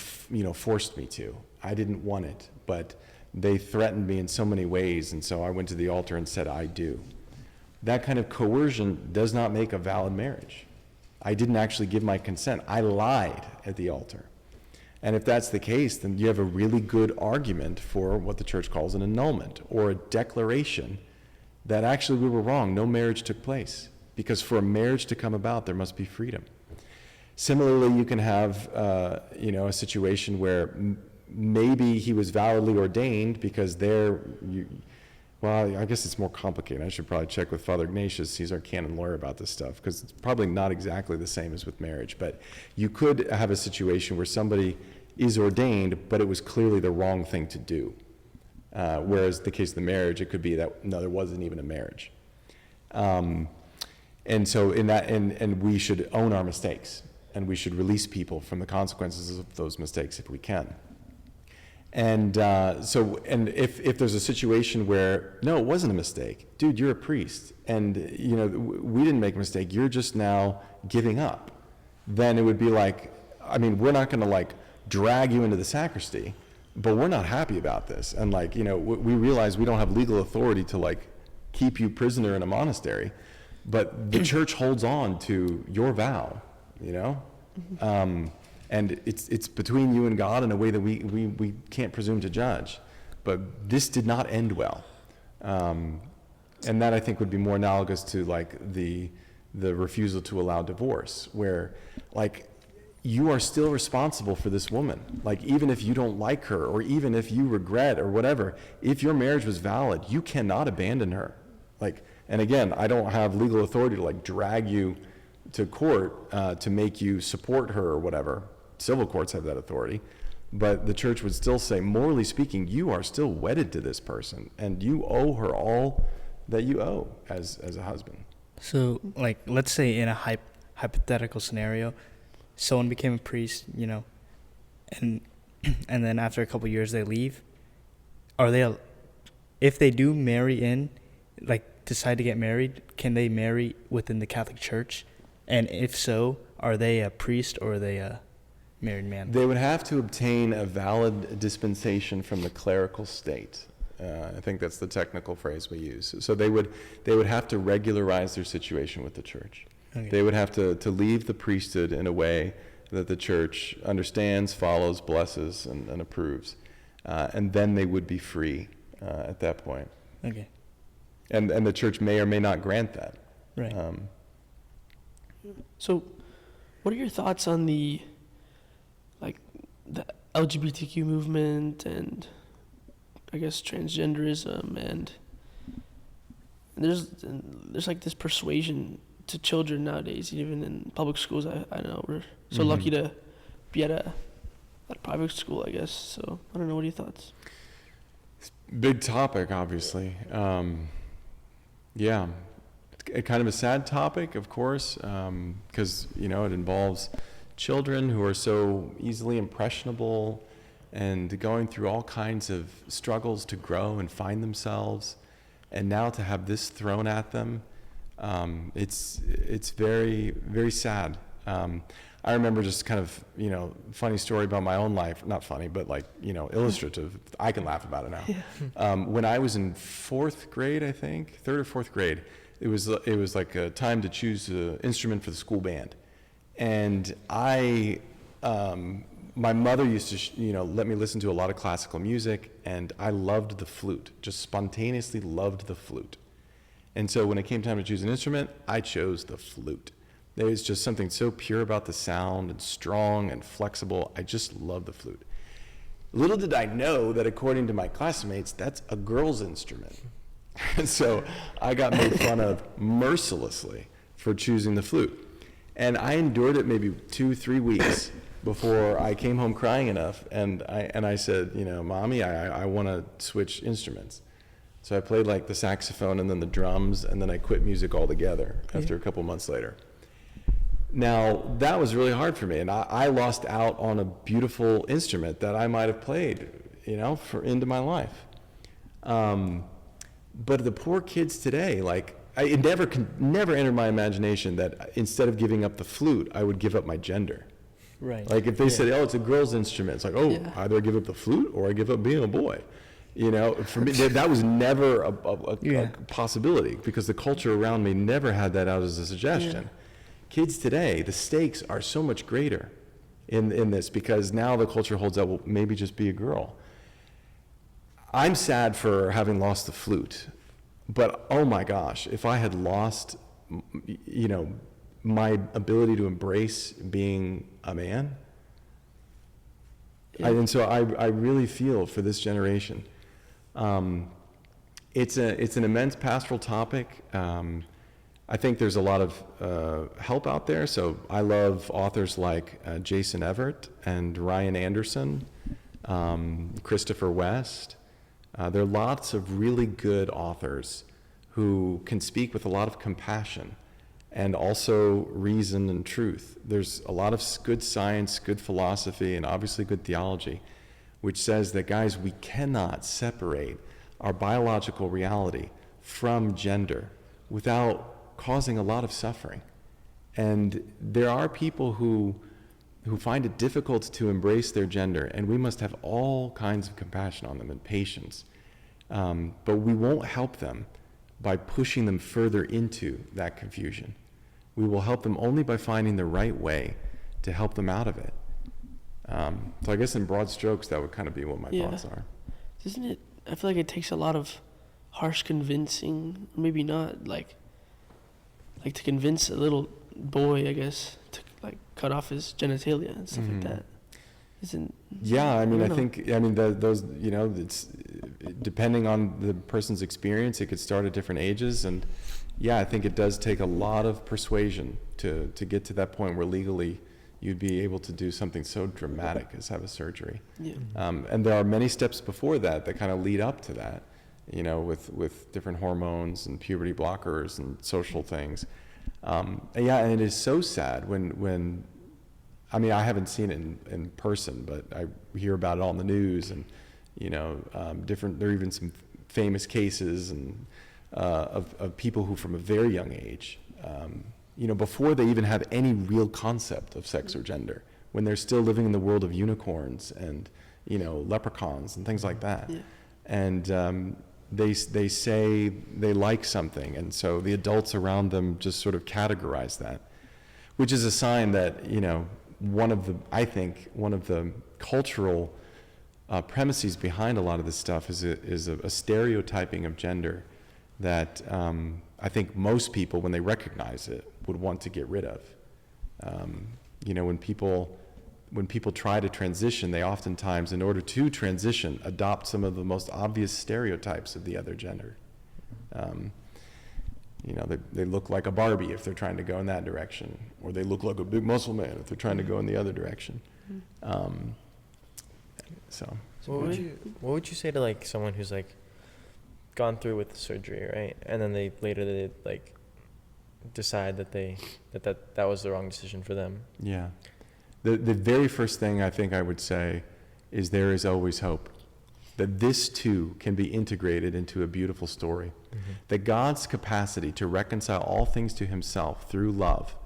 forced me to. I didn't want it, but they threatened me in so many ways, and so I went to the altar and said, I do. That kind of coercion does not make a valid marriage. I didn't actually give my consent. I lied at the altar. And if that's the case, then you have a really good argument for what the church calls an annulment, or a declaration that actually we were wrong, no marriage took place. Because for a marriage to come about, there must be freedom. Similarly, you can have, a situation where maybe he was validly ordained because I guess it's more complicated. I should probably check with Father Ignatius. He's our canon lawyer about this stuff, because it's probably not exactly the same as with marriage. But you could have a situation where somebody is ordained, but it was clearly the wrong thing to do. Whereas the case of the marriage, it could be that, no, there wasn't even a marriage. And so in that, and we should own our mistakes, and we should release people from the consequences of those mistakes if we can. And if there's a situation where, no, it wasn't a mistake, dude, you're a priest, and we didn't make a mistake, you're just now giving up, then it would be like, we're not going to drag you into the sacristy, but we're not happy about this, and we realize we don't have legal authority to keep you prisoner in a monastery, but the church holds on to your vow, and it's between you and God in a way that we can't presume to judge. But this did not end well. And that, I think, would be more analogous to the refusal to allow divorce, where you are still responsible for this woman. Even if you don't like her, or even if you regret or whatever, if your marriage was valid, you cannot abandon her. And again, I don't have legal authority to drag you to court to make you support her or whatever. Civil courts have that authority, but the church would still say, morally speaking, you are still wedded to this person, and you owe her all that you owe as a husband. So, let's say in a hypothetical scenario, someone became a priest, and then after a couple years they leave. If they do marry in, decide to get married, can they marry within the Catholic Church? And if so, are they a priest or are they a married man? They would have to obtain a valid dispensation from the clerical state. I think that's the technical phrase we use. So they would have to regularize their situation with the church. Okay. They would have to leave the priesthood in a way that the church understands, follows, blesses, and approves. And then they would be free at that point. Okay. And the church may or may not grant that. Right. So, what are your thoughts on the LGBTQ movement and, I guess, transgenderism, and there's this persuasion to children nowadays, even in public schools. I know we're so lucky to be at a at a private school, I guess. So I don't know. What are your thoughts? Big topic, obviously. Yeah, kind of a sad topic, of course, because it involves children who are so easily impressionable and going through all kinds of struggles to grow and find themselves, and now to have this thrown at them, it's very, very sad. I remember just kind of, funny story about my own life, not funny, but illustrative. I can laugh about it now. Yeah. When I was in fourth grade, I think, third or fourth grade, it was like a time to choose an instrument for the school band. And my mother used to, let me listen to a lot of classical music, and I loved the flute, just spontaneously loved the flute. And so when it came time to choose an instrument, I chose the flute. There was just something so pure about the sound and strong and flexible. I just love the flute. Little did I know that according to my classmates, that's a girl's instrument. And so I got made fun of mercilessly for choosing the flute. And I endured it maybe 2-3 weeks before I came home crying enough. And I said, Mommy, I want to switch instruments. So I played like the saxophone and then the drums, and then I quit music altogether after a couple months later. Now, that was really hard for me, and I lost out on a beautiful instrument that I might have played, for into my life. But the poor kids today, it never entered my imagination that instead of giving up the flute, I would give up my gender. Right. Like if they said, it's a girl's instrument, it's like, either I give up the flute or I give up being a boy. For me, that was never a possibility, because the culture around me never had that out as a suggestion. Yeah. Kids today, the stakes are so much greater in this, because now the culture holds out, well, maybe just be a girl. I'm sad for having lost the flute, but oh my gosh, if I had lost, my ability to embrace being a man, and so I really feel for this generation. It's an immense pastoral topic. I think there's a lot of help out there. So I love authors like Jason Everett and Ryan Anderson, Christopher West. There are lots of really good authors who can speak with a lot of compassion and also reason and truth. There's a lot of good science, good philosophy, and obviously good theology, which says that, guys, we cannot separate our biological reality from gender without causing a lot of suffering. And there are people who find it difficult to embrace their gender, and we must have all kinds of compassion on them and patience. But we won't help them by pushing them further into that confusion. We will help them only by finding the right way to help them out of it. So I guess in broad strokes, that would kind of be what my thoughts are. Doesn't it? I feel like it takes a lot of harsh convincing, maybe not, like to convince a little boy, I guess, to cut off his genitalia and stuff like that. Those, it's depending on the person's experience, it could start at different ages, and I think it does take a lot of persuasion to get to that point where legally you'd be able to do something so dramatic as have a surgery. And there are many steps before that kind of lead up to that, with different hormones and puberty blockers and social things. And it is so sad when I haven't seen it in person, but I hear about it all in the news, and there are even some famous cases and of people who from a very young age, before they even have any real concept of sex or gender, when they're still living in the world of unicorns and leprechauns and things like that, and they say they like something, and so the adults around them just sort of categorize that, which is a sign that one of the cultural premises behind a lot of this stuff is a stereotyping of gender that I think most people, when they recognize it, would want to get rid of. When people try to transition, they oftentimes, in order to transition, adopt some of the most obvious stereotypes of the other gender. They look like a Barbie if they're trying to go in that direction, or they look like a big muscle man if they're trying to go in the other direction. So What would you say to like someone who's like gone through with the surgery, right? And then they like decide that that was the wrong decision for them. Yeah. The very first thing I think I would say is there is always hope. That this too can be integrated into a beautiful story. Mm-hmm. That God's capacity to reconcile all things to himself through love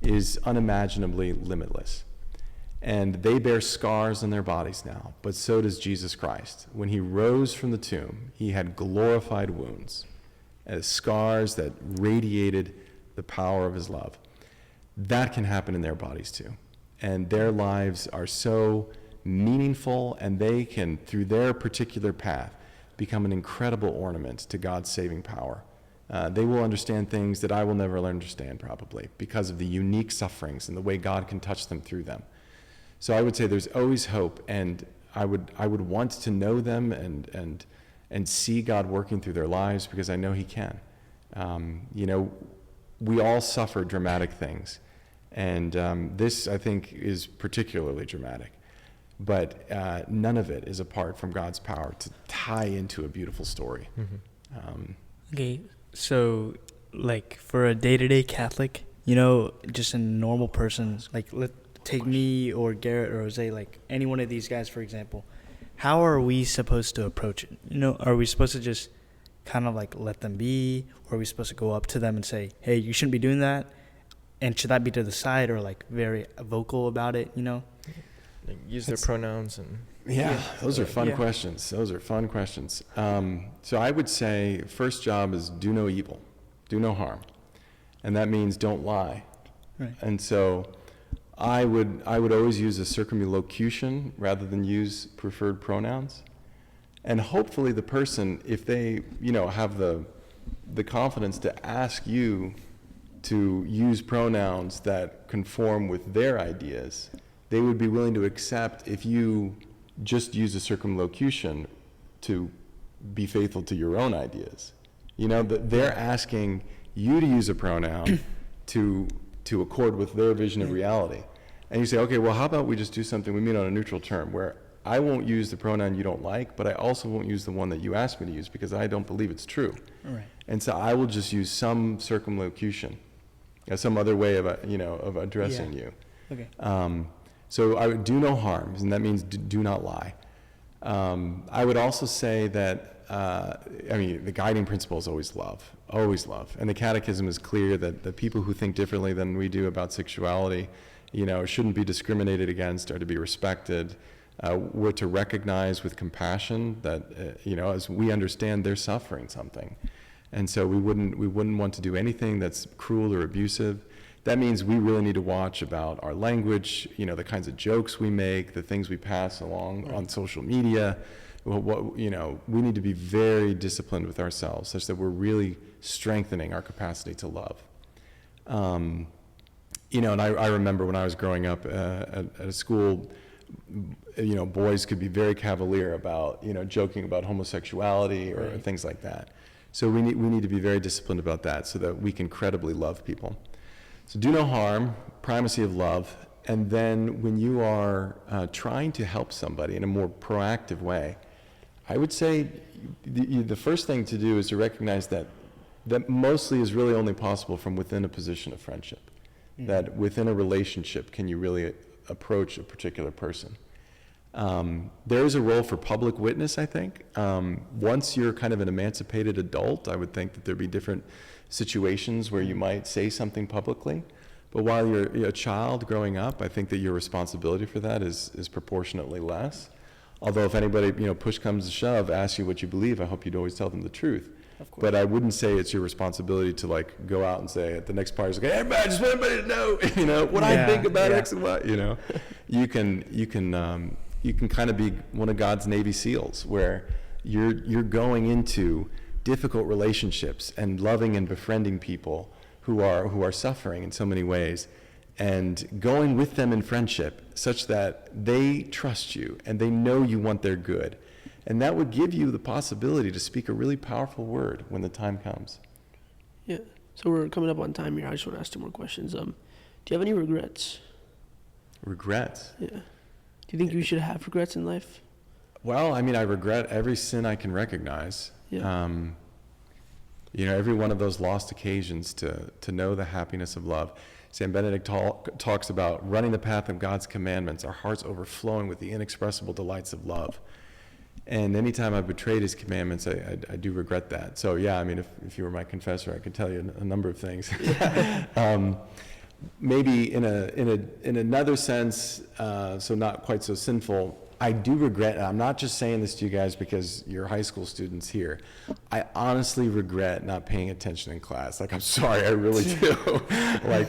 is unimaginably limitless. And they bear scars on their bodies now, but so does Jesus Christ. When he rose from the tomb, he had glorified wounds, scars that radiated the power of his love. That can happen in their bodies too. And their lives are so meaningful, and they can, through their particular path, become an incredible ornament to God's saving power. They will understand things that I will never understand, probably, because of the unique sufferings and the way God can touch them through them. So I would say there's always hope, and I would want to know them and see God working through their lives, because I know he can. We all suffer dramatic things, and this, I think, is particularly dramatic. But none of it is apart from God's power to tie into a beautiful story. Mm-hmm. Okay, so like for a day-to-day Catholic, just a normal person, like take me or Garrett or Jose, like any one of these guys, for example, how are we supposed to approach it? Are we supposed to just kind of like let them be, or are we supposed to go up to them and say, hey, you shouldn't be doing that? And should that be to the side, or like very vocal about it, Like use their pronouns and those are fun questions. So I would say first job is do no evil, do no harm, and that means don't lie. Right. And so I would always use a circumlocution rather than use preferred pronouns, and hopefully the person, if they have the confidence to ask you to use pronouns that conform with their ideas, they would be willing to accept if you just use a circumlocution to be faithful to your own ideas. That they're asking you to use a pronoun to accord with their vision of reality. And you say, okay, well, how about we just do something we meet on a neutral term, where I won't use the pronoun you don't like, but I also won't use the one that you asked me to use because I don't believe it's true. Right. And so I will just use some circumlocution, some other way of addressing you. Okay. So I would do no harm, and that means do not lie. I would also say that, the guiding principle is always love. And the catechism is clear that the people who think differently than we do about sexuality, shouldn't be discriminated against or to be respected. We're to recognize with compassion that, as we understand they're suffering something. And so we wouldn't want to do anything that's cruel or abusive. That means we really need to watch about our language, the kinds of jokes we make, the things we pass along on social media. We need to be very disciplined with ourselves such that we're really strengthening our capacity to love. And I remember when I was growing up at a school, boys could be very cavalier about, joking about homosexuality or things like that. So we need to be very disciplined about that so that we can credibly love people. So do no harm, primacy of love, and then when you are trying to help somebody in a more proactive way, I would say the first thing to do is to recognize that mostly is really only possible from within a position of friendship. Mm-hmm. That within a relationship can you really approach a particular person. There is a role for public witness, I think. Once you're kind of an emancipated adult, I would think that there'd be different situations where you might say something publicly. But while you're a child growing up, I think that your responsibility for that is proportionately less. Although if anybody, push comes to shove, asks you what you believe, I hope you'd always tell them the truth. Of course. But I wouldn't say it's your responsibility to go out and say at the next party, hey, everybody, I just want everybody to know, what I think about X and Y. You can kind of be one of God's Navy SEALs, where you're going into difficult relationships and loving and befriending people who are suffering in so many ways, and going with them in friendship such that they trust you and they know you want their good. And that would give you the possibility to speak a really powerful word when the time comes. Yeah. So we're coming up on time here. I just want to ask 2 more questions. Do you have any regrets? Regrets? Yeah. Do you think you should have regrets in life? Well, I mean, I regret every sin I can recognize. Yeah. Every one of those lost occasions to know the happiness of love. St. Benedict talks about running the path of God's commandments, our hearts overflowing with the inexpressible delights of love. And anytime I've betrayed his commandments, I do regret that. So yeah, I mean, if you were my confessor, I could tell you a number of things. Maybe in another sense, so not quite so sinful, I do regret, and I'm not just saying this to you guys because you're high school students here. I honestly regret not paying attention in class. Like, I'm sorry, I really do. Like,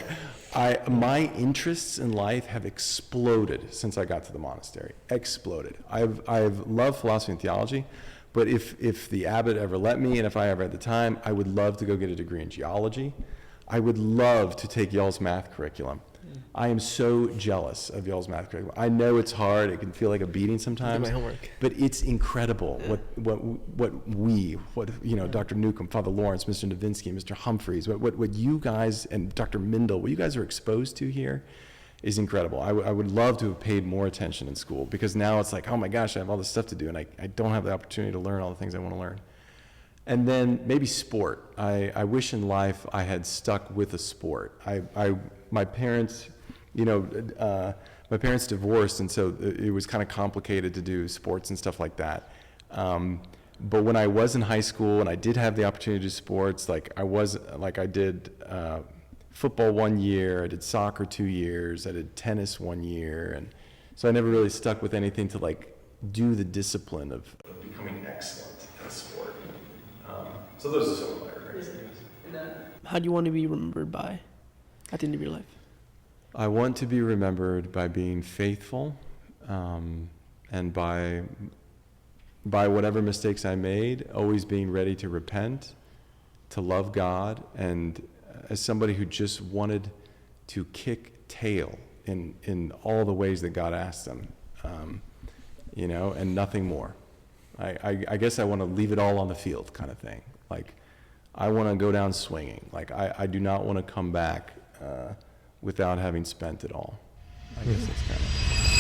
my interests in life have exploded since I got to the monastery. Exploded. I've loved philosophy and theology, but if the abbot ever let me, and if I ever had the time, I would love to go get a degree in geology. I would love to take Yale's math curriculum. I am so jealous of Yale's math curriculum. I know it's hard. It can feel like a beating sometimes. My homework. But it's incredible what Dr. Newcomb, Father Lawrence, Mr. Novinsky, Mr. Humphreys, what you guys and Dr. Mindel, what you guys are exposed to here is incredible. I would love to have paid more attention in school, because now it's like, oh my gosh, I have all this stuff to do, and I don't have the opportunity to learn all the things I want to learn. And then maybe sport. I wish in life I had stuck with a sport. My parents, my parents divorced, and so it was kind of complicated to do sports and stuff like that. But when I was in high school and I did have the opportunity to do sports, I did football 1 year, I did soccer 2 years, I did tennis 1 year, and so I never really stuck with anything to do the discipline of becoming excellent at sport. So those are some of my regrets. How do you want to be remembered by at the end of your life? I want to be remembered by being faithful, and by whatever mistakes I made, always being ready to repent, to love God, and as somebody who just wanted to kick tail in all the ways that God asked them, and nothing more. I guess I want to leave it all on the field, kind of thing. Like, I want to go down swinging. Like, I do not want to come back without having spent it all. I guess that's kind of